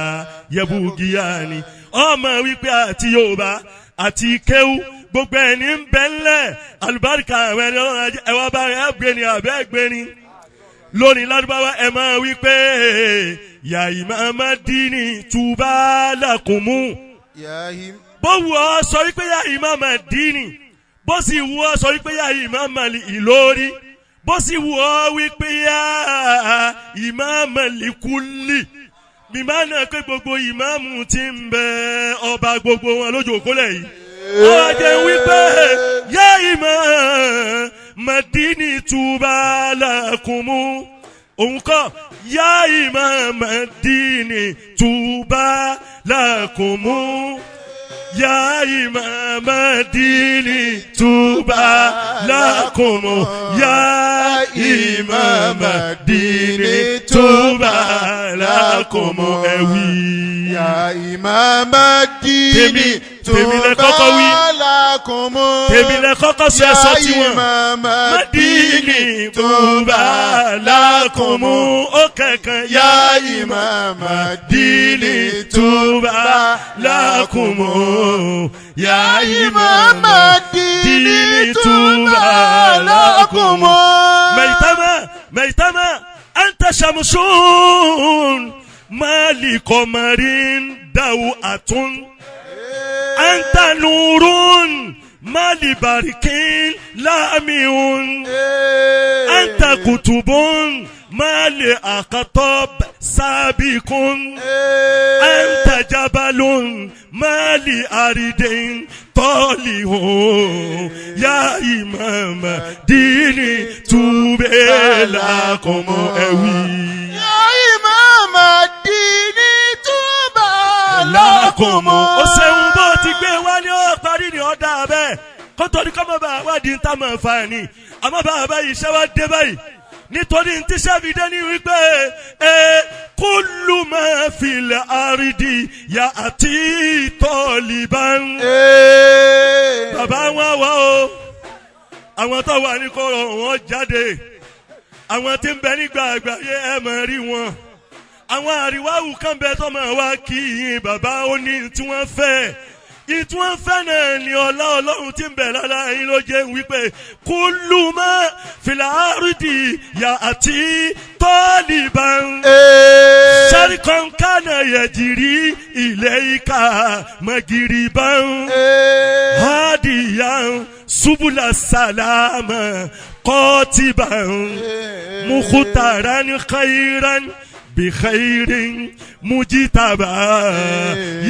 yẹbugiya ni ọmọ wípé àti Yorùbá àti kéwú gbogbo ẹni ń bẹ ńlẹ̀ alùbáríkà àwọn ẹni ọlọ́run ẹwà bá rẹ̀ ẹgbẹ́ni àbẹ́ ẹgbẹ́ni lónìí ládùbáwá ẹ máa wípé ya Imam Dini tuba lakumu bó wù ọ́ sọ wípé ya Imam Dini bó sì wù ọ́ sọ wípé ya Imam Ìlórin bó sì wù ọ́ wípé ya Imam Likuli mímá náà pé gbogbo ìmáàmù tí ń bẹ ọba gbogbo wọn lójú òkúlẹ̀ yìí ọjọ́ wípé ya Imam Dini tuba lakumu òun kọ́ ya Imam Dini tuba lakumu ya Imam Dini tuba lakumu ya Imam Dini tuba lakumu ẹ̀wí ya Imam Dini tuba lakumu tèmi lẹ kọ́kọ́ sọ ẹ̀sọ́ tí wọ́n Dini tuba lakumu ó kankan ya Imam Dini tuba lakumu ya Imam Dini tuba lakumu mẹ̀tàmá anta shamsun mali komarin dawu atun anta nurun mali barikin lamiun anta kutubun mali akatab sabikun anta jabalun mali aridin tolihun ya Imam Dini tube lakumu ẹ̀wí ya Imam Dini tuba lakumu. Ó ṣeun bó ti gbé wá ní ó parí ní ọ̀dà bẹ́ẹ̀ kótó ní kọ́mọ́ bá wádìí ń tá mọ̀ fa ni àmọ́ bá báyìí iṣẹ́ wa dé báyìí nítorí ní tíṣẹ́ fi dé ní wípé kullu ma fil ardi ya àti taliban. bàbá wọn wá o àwọn tó wà ní kọ́rọ̀ wọn jáde àwọn tí ń bẹ nígbà àgbáyé ẹ máa rí wọn àwọn àríwáwù kan bẹ tó máa wá kí yín bàbá ó ní tí wọ́n fẹ́ ìtú wọn fẹ́ náà ni ọlá ọlọ́run tí ń bẹ lára yín ló jẹ́ wípé kullu ma fil ardi ya àti taliban. sharikon kana yajiri ilayka magiriban hadiyan subula salama qatiban mukhtaran khairan بخير مجتبى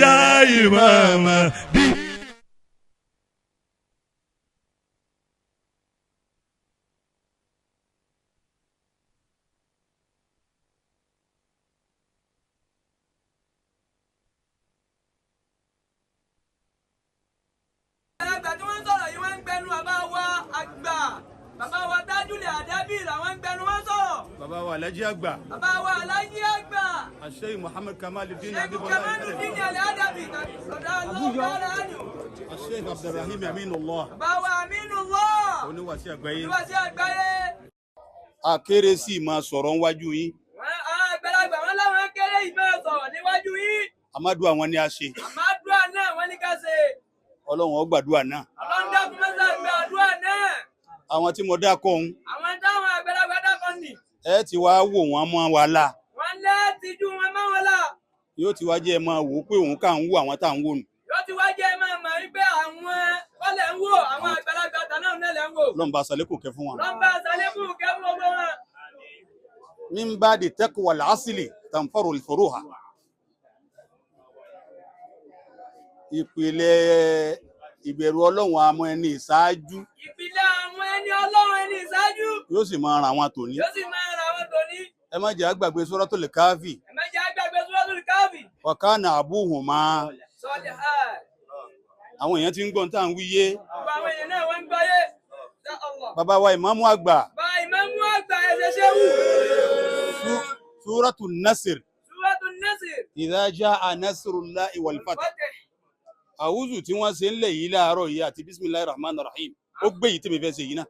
يا إمام bàbá wa dájúlẹ̀ àdábì làwọn ń gbẹnu wọn sọ̀rọ̀. bàbá wa alájí àgbà. bàbá wa alájí àgbà. àṣeyì muhammed kamaludin Kamaluddin al-Adabi ọ̀dà ọlọ́ọ̀dà àdùn. àṣeyì abdulrahim aminullah. bàbá wa aminullah. oníwàsí àgbáyé. oníwàsí àgbáyé. akéré sì máa sọ̀rọ̀ níwájú yín. àwọn àgbàlagbà wọn láwọn akéré yìí máa sọ̀rọ̀ níwájú yín. amadu àwọn ni a ṣe. amadu àná wọn ní ká ṣe. ọlọ́run ó gbàdúrà náà. ọlọ́run dákun mẹ́sà gbàdúrà náà. àwọn tí mo dákọ̀ ọ̀hún. àwọn táwọn àgbàlagbà dákọ̀ nì. ẹ ti wá wò wọ́n mọ́ wa la. wọ́n láti ju wọn mọ́ wọn la. yóò ti wá jẹ́ ẹ máa wò ó pé òun kà ń wò àwọn tá à ń wò nù. yóò ti wá jẹ́ ẹ máa mọ̀ wípé àwọn wọ́n lẹ̀ ń wò àwọn àgbàlagbà tà náà lẹ̀ ń wò. lọ́nba àṣàlékún kẹ fún wọn. lọ́nba àṣàlékún kẹ fún gbogbo wọn. min ba'di taqwa al-asli tanfaru al-furuha. ìpìlẹ̀ ìbẹ̀rù ọlọ́run àmọ́ ẹni ìṣáájú. ìpìlẹ̀ àwọn ẹni ọlọ́run ẹni ìṣáájú. yóò sì máa ran àwọn tòní. yóò sì máa ran àwọn tòní. ẹ má jẹ́ àgbàgbé suratul Kahfi. ẹ má jẹ́ àgbàgbé suratul Kahfi. wa kana abuhuma. sọ́ọ̀dì àwọn èèyàn ti ń gbọ́n tá à ń wíyé. àwọn èèyàn náà wọ́n ń gbọ́ yé. bàbá wa ìmáàmù àgbà. bàbá ìmáàmù àgbà ẹ̀ṣẹ̀ ṣe wù. suratul Nasr. suratul Nasr. idha jaa nasrullahi wal fath. àwùzù tí wọ́n ṣe ń lẹ̀ yìí láàárọ̀ yìí àti bismillahir rahmanir rahim ó gbé yìí tí mi fẹ́ ṣe yìí náà.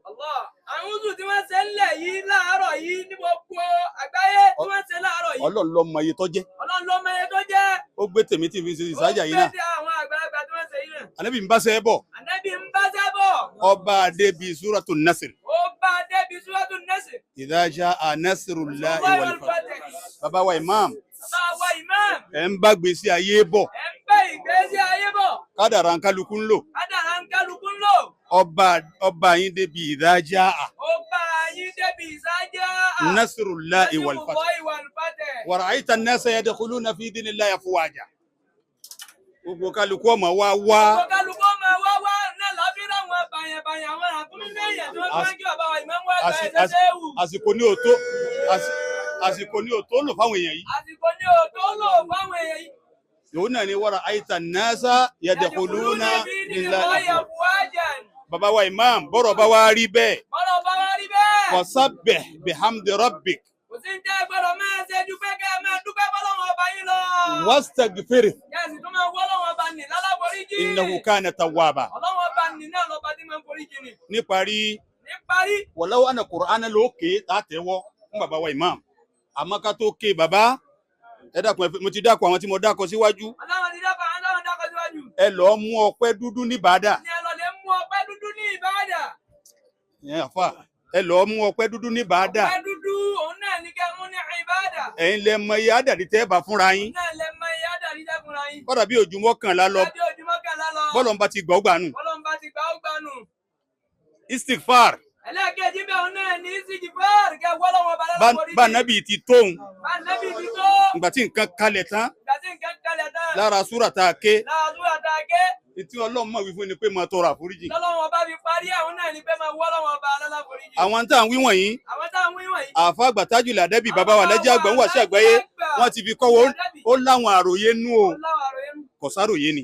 àwùzù tí wọ́n ṣe ń lẹ̀ yìí láàárọ̀ yìí ní gbogbo àgbáyé tí wọ́n ṣe láàárọ̀ yìí. Ọlọ́run ló mọ iye tó jẹ́. Ọlọ́run ló mọ iye tó jẹ́. ó gbé tèmi tí mi ṣe ìsájà yìí náà. ó gbé àwọn àgbàlagbà tí wọ́n ṣe yìí náà. ànábì ń bá ṣe é bọ̀. ànábì ń bá ṣe é bọ̀. ọba adébi suratul Nasr. ọba adébi suratul Nasr. idha jaa nasrullahi wal fath. bàbá wa imam. bàbá wa imam. ẹ̀ ń bá gbèsè ayé bọ̀. ẹ̀ ń bá ìgbésí ayé bọ̀. kádàrá ń kálukú ń lò. kádàrá ń kálukú ń lò. ọba yín débi idha jaa. ọba yín débi idha jaa. nasrullahi wal fath. wa ra'ayta an-nasa yadkhuluna fi dinillahi afwaja. gbogbo kálukú ọmọ wa wá. gbogbo kálukú ọmọ wa wá náà lábí láwọn bàyànbàyàn àwọn àkúnmí mẹ́yìn tí wọ́n ti máa ń kí bàbá wa ìmáàmù àgbà ẹ̀ṣẹ̀ ṣe é wù. àsìkò ní òtó lò fáwọn èèyàn yìí. àsìkò ní òtó lò fáwọn èèyàn yìí. yòówù náà ni wàrà àìtà nasa yadkhuluna lillahi afwajan. bàbá wa imam bọ́rọ̀ bá wá rí bẹ́ẹ̀. bọ́rọ̀ bá wá rí bẹ́ẹ̀. wasabbih bihamdi rabbik. kò sí ń tẹ́ gbọ́dọ̀ máa ṣe dúpẹ́ kẹ́ máa dúpẹ́ fọlọ́wọ́n ọba yín lọ. wastaghfirhu. yẹ́sì tó máa wọ́lọ́wọ́n ọba nì láláboríjì. innahu kana tawwaba. ọlọ́wọ́n ọba nì náà lọ́ba tí máa ń foríjì ni. níparí. walau anna Qur'ana lókè tàtẹ́wọ́ fún bàbá wa imam àmọ́ ká tó ké bàbá ẹ dákun mo ti dákun àwọn tí mo dákọ síwájú. Ọlọ́run ti dákun àwọn táwọn dákọ síwájú. ẹ lọ́ọ́ mú ọpẹ́ dúdú ní bàdà. ẹ lọ lè mú ọpẹ́ dúdú ní ìbàdà. ẹ lọ́ọ́ mú ọpẹ́ dúdú ní bàdà. ọpẹ́ dúdú òun náà ní kẹ́ mú ní ìbàdà. ẹ̀yin lẹ mọ iye àdàdì tẹ́ bá fúnra yín. náà lẹ mọ iye àdàdì tẹ́ fúnra yín. kọ́dà bí ojúmọ́ kànlá lọ. bọ́lọ̀ ń bá ti gbà ó gbà nù. istighfar. ẹlẹ́kẹ̀ẹ́jì bẹ́ẹ̀ òun náà ní istighfar kẹ́ wọ́lọ́wọ́ bá lọ́wọ́ foríjì. bá nábì ti tóun. bá nábì ti tó. ìgbà tí nǹkan kalẹ̀ tán. ìgbà tí nǹkan kalẹ̀ tán. lára súrà tá a ké. lára súrà tá a ké. Ìtí Ọlọ́run mọ̀ wí fún ni pé máa tọrọ àforíjì. Lọ́lọ́run ọba fi parí àwọn náà ni pé máa wọ́ lọ́wọ́ ọba aláforíjì. Àwọn tá à ń wí wọ̀nyí. Àwọn tá à ń wí wọ̀nyí. Àfa àgbà Tajul Adabi bàbá wa lẹ́jẹ́ àgbà ń wà sí àgbáyé. Wọ́n ti fi kọ́wọ́ ó láwọn àròyé nú o. Kò sáròyé ni.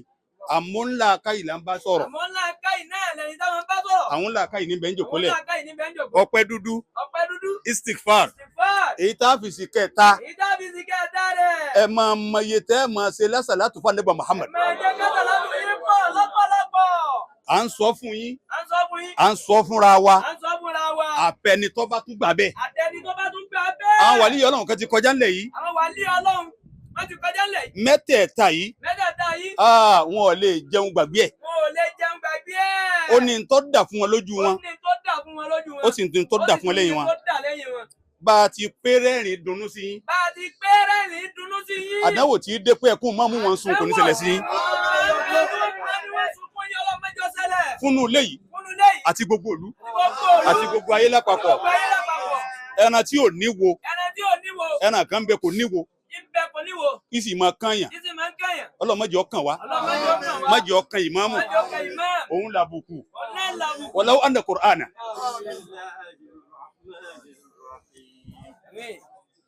Àmọ́ ńlá káyì là ń bá sọ̀rọ̀. Àmọ́ ńlá káyì náà lẹ́ni táwọn bá àwọn làákàyè ní bẹ́ńjò Òun kólẹ̀ làákàyè ní bẹ́ńjò kó. ọpẹ́ dúdú Ọpẹ́ dúdú. istikfar Ìfà. èyí tá a fi sí kẹta Ìdábí sí kẹta rẹ̀. ẹ máa mọ iye tẹ́ ẹ máa ṣe lásàlátù fún Ànábì Muhammad Mẹ̀jẹ̀ kẹta láti yín pọ̀ lọ́pọ̀lọpọ̀. à ń sọ fún yín À ń sọ fún yín. à ń sọ fúnra wa À ń sọ fúnra wa. àfẹni tó bá tún gbà bẹ́ẹ̀ Àtẹni tó bá tún gbà bẹ́ẹ̀. àwọn wàlíì Ọlọ́run kan ti kọjá ńlẹ̀ yìí Àwọn wàlíì Ọlọ́run wọ́n ti kọjá ńlẹ̀ yìí. mẹ́tẹ̀ẹ̀ta yìí Mẹ́tẹ̀ẹ̀ta yìí. wọn ò lè jẹun gbàgbé ẹ̀ Wọn ò lè jẹun gbàgbé ẹ̀. ó ní n tó dà fún wọn lójú Ó wọn ní tó dà fún wọn lójú wọn. ó sì ní n tó dà fún wọn lẹ́yìn wọn Ó sì ní tó dà lẹ́yìn wọn. bá a ti pé rẹ́rìn dunnú sí yín Bá a ti pé rẹ́rìn dunnú sí yín. àdánwò tí í dé pé ẹkún máa mú wọn sun kò ní ṣẹlẹ̀ sí yín fúnnú ilé yìí àti gbogbo ìlú àti gbogbo ayé lápapọ̀ ẹran tí ò níwo ẹran kan bẹ kò níwo kí sì máa kànyàn Ọlọ́run má jẹ́ ó kàn wá má jẹ́ ó kàn ìmáàmù òun làbùkù walau anna Qur'ana.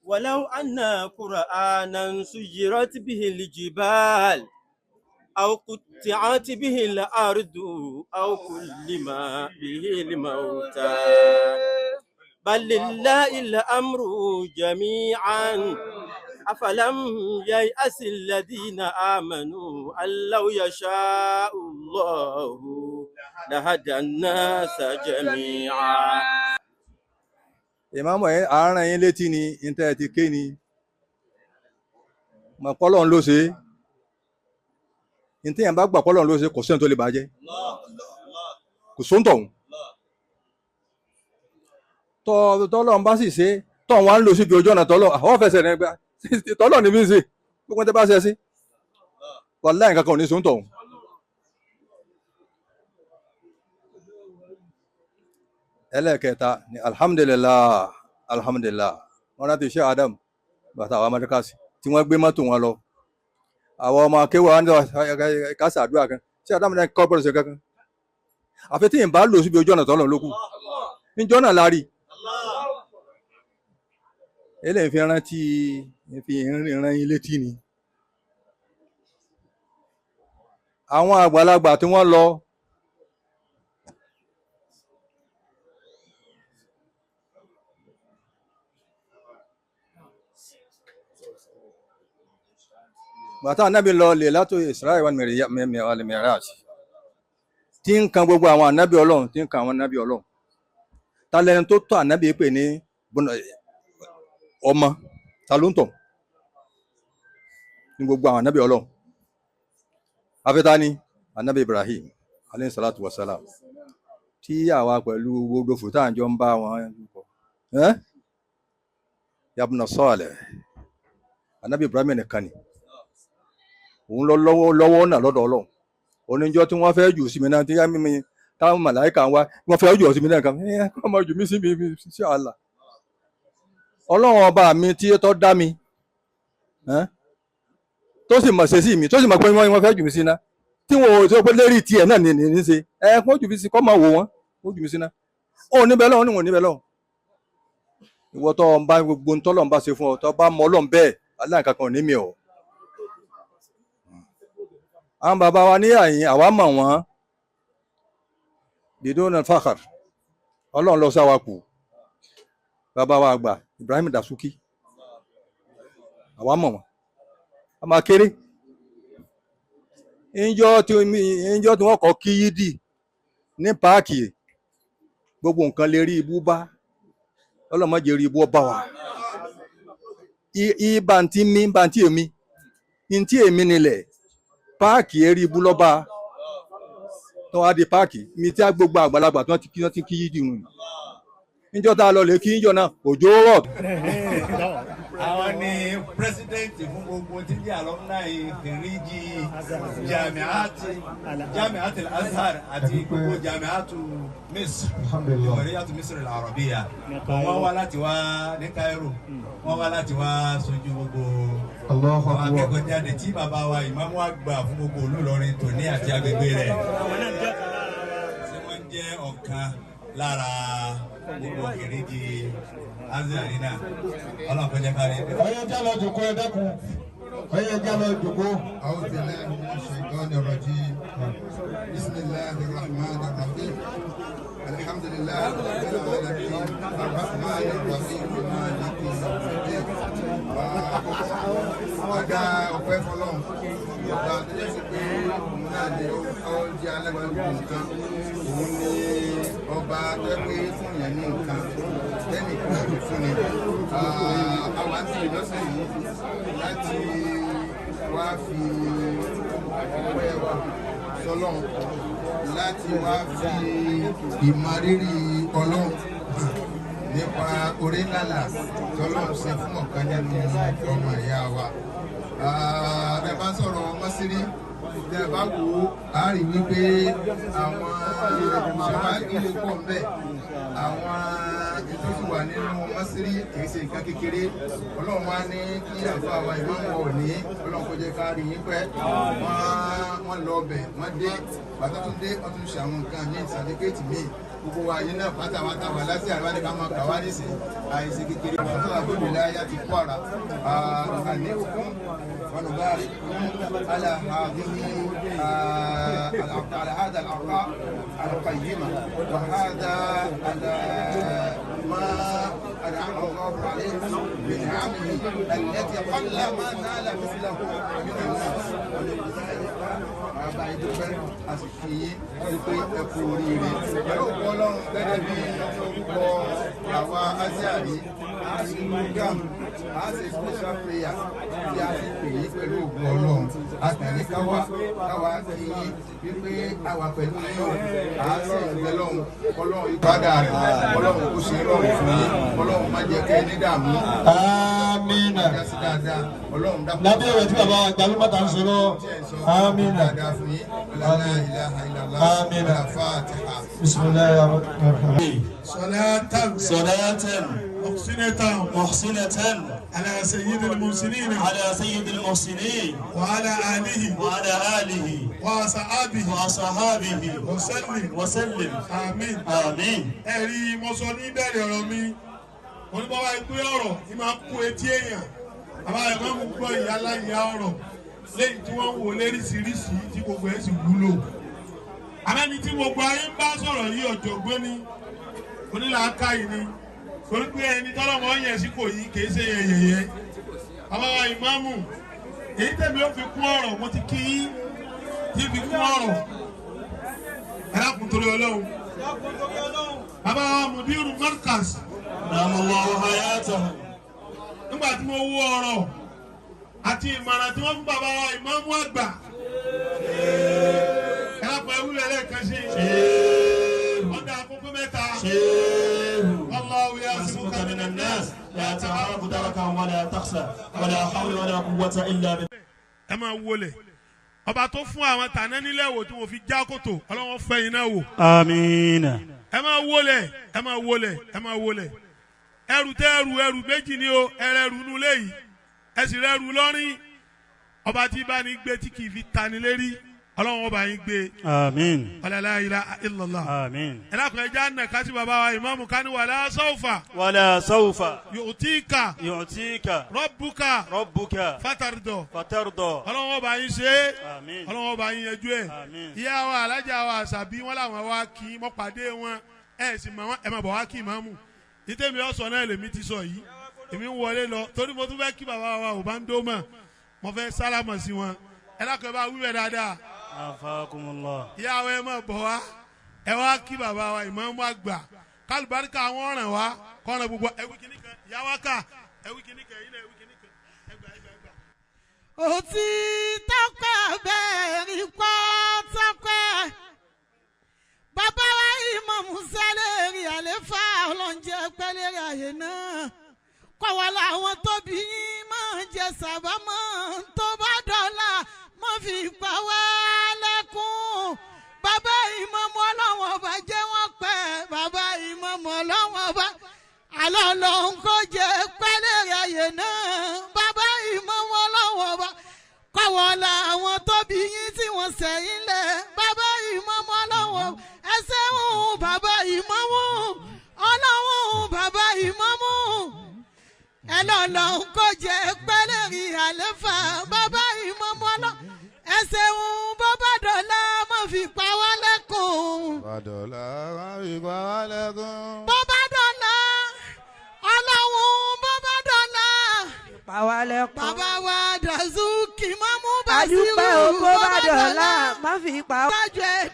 ولو أن قرآنا سيرت به الجبال أو قطعت به الأرض أو كلم به الموتى بل لله الأمر جميعا أفلم ييأس الذين آمنوا أن لو يشاء الله لهدى الناس جميعا. Ìmáàmù àárín yín létí ni ìtẹ́ ti ké ni mọ̀ pọ́lọ́n ló ṣe ìtẹ́ yẹn bá gbà pọ́lọ́n ló ṣe kò sẹ́ni tó lè bàjẹ́ kò sóńtọ̀hún tọ́lọ́n bá sì ṣe tọ́hún wá ń lò síbi ojú ọ̀nà tọ́lọ́ àwọn fẹsẹ̀ rẹ̀ gbà tọ́lọ́ ní bí ń ṣe gbogbo tẹ́ bá ṣe sí wàláhì nǹkan kan ò ní sóńtọ̀hún. ẹlẹ́ẹ̀kẹta ni alhamdulillah wọn láti ṣe Adam bàtà àwọn amẹ́ríkàsì tí wọ́n gbé mọ́tò wọn lọ àwọn ọmọ akéwà wọn kásà àdúrà kan ṣé Adam náà kọ́ bọ́ọ̀lù ṣe kankan àfi tí yìnbá lò síbi ojú ọ̀nà tọ́lọ̀ lókù níjọ́ náà lárí eléyìí fi rántí fi ìran yín létí ni àwọn àgbàlagbà tí wọ́n lọ bàtà anábì lọ lè látò Israel wal Mi'raj tí ń kan gbogbo àwọn anábì Ọlọ́run tí ń kan àwọn anábì Ọlọ́run ta lẹni tó tọ́ anábì pè ní ọmọ ta ló ń tọ̀ ní gbogbo àwọn anábì Ọlọ́run afẹ́ta ni anábì Ibrahim alayhi salatu wa salam tí àwa pẹ̀lú gbogbo fòtá àjọ ń bá wọn yabna Salih anábì Ibrahim nìkan ni òun lọ lọ́wọ́ náà lọ́dọ̀ Ọlọ́run oníjọ́ tí wọ́n fẹ́ jù sí mi náà tí táwọn màláìka wá wọ́n fẹ́ jù sí mi náà kan kọ́ mọ jù mí sí mi sí àlà Ọlọ́run ọba mi tí tó dá mi tó sì mọ̀ ṣe sí mi tó sì mọ̀ pé wọ́n fẹ́ jù mí sí náà tí wọn ò tó pé lérí tiẹ̀ náà ní ṣe kó jù mí sí kọ́ máa wò wọ́n kó jù mí sí náà ó níbẹ̀ lọ́wọ́ níwọ̀n níbẹ̀ lọ́wọ́ ìwọ tó ń bá gbogbo ń tọ́lọ́ ń bá ṣe fún ọ tó bá mọ Ọlọ́run bẹ́ẹ̀ aláǹkankan ò ní mi ọ̀ àwọn bàbá wa ní àyìn àwa mọ̀ wọ́n bidon al-fakhar Ọlọ́run lọ sáwà kù bàbá wa àgbà Ibrahim Dasuki àwa mọ̀ wọ́n a máa kéré ìjọ tí wọ́n kọ́ kí yídì ní páàkì gbogbo nǹkan lè rí ibú bá ọlọ́mọdé rí ibú ọba wa ìbàntí mi bàntí èmi ntí èmi nílẹ̀ páàkì ẹ̀rí ibú lọ́ba tó wá di páàkì mi tí a gbogbo àgbàlagbà tí wọ́n ti kí yídì nù níjọ́ tá a lọ lè kí níjọ́ náà òjò rọ̀. àwọn ni pírẹsidẹ́ǹtì fún gbogbo tí jẹ́ alumni kìrìjì jamiati al-Azhar àti gbogbo jamiatu Misr jamiatu Misr al-Arabiya wọ́n wá láti wá ní Cairo wọ́n wá láti wá sojú gbogbo àwọn akẹ́kọ̀ọ́ jáde tí bàbá wa Imam Àgbà fún gbogbo Ìlọrin tòní àti agbègbè rẹ̀ tí wọ́n jẹ́ ọ̀kan lára gbogbo kìrìjì azari náà ọlọ́pàá jẹ́ kárí. ọyọ́ já lọ jòkó ẹ dẹ́kun فيا جلو جبو أعوذ بالله من الشيطان الرجيم بسم الله الرحمن الرحيم الحمد لله رب العالمين الرحمن الرحيم مالك يوم الدين ada ọpẹ́ fọ́lọ́run ọba tó jẹ́ sí pé òun náà ni ó jẹ́ alágbàgbọ́ nǹkan òun ni ọba tó pé fún yẹn ní nǹkan lẹ́nu ìpínlẹ̀ tó fún ni àwọn àti ìlọ́sẹ̀ yìí láti wá fi ọpẹ́ wa sọ́lọ́run láti wá fi ìmọ̀rírì Ọlọ́run nípa orí lálà tọ́lọ́run ṣe fún ọ̀kan nínú ọmọ ìyá wa. Ẹ bá sọ̀rọ̀ mọ́sírí tẹ́ ẹ bá wò ó á rí wípé àwọn ṣàwárí lè pọ̀ mbẹ́ àwọn ètò sì wà nínú mọ́sírí kì í ṣe nǹkan kékeré. Ọlọ́run wá ní kí àfọ àwa ìmáàmù òní Ọlọ́run kó jẹ́ ká rí yín pẹ́ wọ́n lọ ọbẹ̀ wọ́n dé bàtà tó dé wọ́n tún ṣe àwọn nǹkan míì sàdékéètì míì gbogbo wa yìí náà pátápátá wà láti àríwá ní ká máa kà wá nísìnyí àìsí kékeré ọ̀tún àgbègbè láyà ti kó ara àlékún ونبارك على هذا العطاء القيمة وهذا ما أنعم الله عليه بنعمه التي قل ما نال مثله من الناس àbáyé dúpẹ́ àsìkò yìí wípé ẹ kú oríire pẹ̀lú òkú Ọlọ́run gẹ́gẹ́ bí orúkọ àwa Aziari program a ṣe special prayer tí a ti pè yí pẹ̀lú òkú Ọlọ́run àtẹ̀lé káwá kí yín wípé àwa pẹ̀lú yín o a ṣe ìgbẹ́ lọ́hùn Ọlọ́run ìpadà rẹ̀ Ọlọ́run kò ṣe rọrùn fún yín Ọlọ́run má jẹ́ kẹ́ ẹ ní dààmú. Amina. lábẹ́ ìwé tí bàbá àgbà ló bàtà ń sọ̀rọ̀ amina. آمين. بسم الله الرحمن الرحيم. صلاة محسنة على سيد المرسلين وعلى آله وصحابه وسلم آمين. ẹ̀rí mo sọ ní ìbẹ̀rẹ̀ ọ̀rọ̀ mi mo ní bàbá ìpè ọ̀rọ̀ ní máa kú etí èèyàn bàbá rẹ̀ máa ń gbọ́ ìyá láyà ọ̀rọ̀ lẹ́yìn tí wọ́n ń wò léríṣiríṣi tí gbogbo ẹ̀ sì wúlò. Àmẹ́ni tí gbogbo ayé ń bá sọ̀rọ̀ yìí ọ̀jọ̀gbọ́n ni onílàákàyè ni torí pé ẹni tọ́lọ́mọ yẹn sí kò yí kìí ṣe yẹ̀yẹ̀. Bàbá wa ìmáàmù èyí tẹ̀mí ó fi kún ọ̀rọ̀ mo ti kí yín tí fi kún ọ̀rọ̀ ẹ dákun torí Ọlọ́run. Bàbá wa Mudiru Markaz nígbà tí mo wú ọ̀rọ̀ àti ìmọ̀ràn tí wọ́n fún bàbá wa ìmáàmù àgbà ẹ̀rọ̀pọ̀ ewúrẹ́ lẹ́ẹ̀kan sí ọ̀dà àkókò mẹ́ta Allahu ya'simuka minan nas la ta'afu darakan wala takhsha wala hawla wala quwwata illa billah. Ẹ máa wọlé ọba tó fún àwọn tàná nílẹ̀ wò tí wọ́n fi já kòtò Ọlọ́run fẹ́ yín náà wò. Àmín. Ẹ máa wọlé ẹrù tẹ ẹrù méjì ni o ẹrù nulẹ̀ yìí ẹ sì rẹ́rù lọ́rìn ọba tí bá ní gbé tí kì í fi tani lérí Ọlọ́run ọba yín gbé. Àmín. La ilaha illallah. Àmín. ẹ dákun ẹ já nà kásì bàbá wa ìmáàmù kání wala sawfa. yu'tika. rabbuka. fatardo. Ọlọ́run ọba yín ṣe. Àmín. Ọlọ́run ọba yín yẹjú ẹ. Àmín. ìyá wa alájà wa àṣàbí wọn làwọn wa kí mọ́ pàdé wọn ẹ sì mọ wọn ẹ má bọ̀ wá kí ìmáàmù ìtẹ̀mí ọ̀sán náà lèmi ti sọ yìí èmi ń wọlé lọ torí mo tún fẹ́ kí bàbá wa ò bá ń dó mọ̀ mo fẹ́ sálámà sí wọn ẹ lákọ̀ọ́ bá wíwẹ̀ dáadáa. Afakumullah. ìyàwó ẹ máa bọ̀ wá ẹ wá kí bàbá wa Ìmáàmù Àgbà kálùbáríkà àwọn ọ̀ràn wa kọ́ran gbogbo ẹ̀wí kìíní kan ìyàwó ká ẹ̀wí kìíní kan yìí náà ẹ̀wí kìíní kan ẹgbà. òtí tọ́pẹ́ bẹ́ẹ̀ rí pọ́ tọ́pẹ́ bàbá wa Ìmáàmù sálẹ̀rì àlefa ọlọ́njẹ́ pẹ́lẹ́rì àyè náà kọ́wọ́ làwọn tóbi yín máa jẹ sábàmọ́ tó bá dọ́là má fi pa wá lẹ́kún. Bàbá Ìmáàmù ọlọ́wọ́n ọba jẹ́ wọ́n pẹ́ bàbá Ìmáàmù ọlọ́wọ́n ọba àlọ́ lòun kò jẹ́ pẹ́lẹ́rì àyè náà bàbá Ìmáàmù ọlọ́wọ́n ọba kọ́wọ́ làwọn tóbi yín tí wọ́n sẹ́yìn lẹ̀ bàbá Ìmáàmù ọlọ́wọ́n ẹsẹ̀ ń bàbá Ìmáàmù ọlọ́wọ́n bàbá Ìmáàmù ẹlọ́lọ́ kò jẹ́ pẹ́lẹ́rì àlefa. ẹsẹ̀ ń bó bá dọ̀la má fi pa wá lẹ́kùn. Bàdọ̀lá wá fi pa wá lẹ́kùn. Bó bá dọ̀la ọlọ́run bó bá dọ̀la. Pa wá lẹ́kùn. Bàbá wa Dasuki máa mú Bashir. Adúpẹ́ o bó bá dọ̀la má fi pa wá.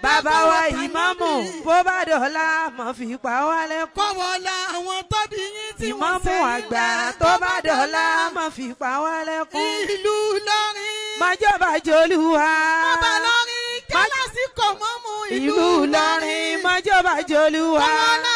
Bàbá wa Ìmámù bó bá dọ̀la má fi pa wá lẹ́kùn. Kọ́wọ́lá àwọn tóbi yín tí wọ́n Ìmámù àgbà tó bá dọ̀la má fi pa wá lẹ́kùn. Ìlú Ìlọrin. Májọba jolúwa. Ọba lọ́rin kí lásìkò mọ́mú ìlú Ìlọrin májọba jolúwa. Kọ́wọ́lá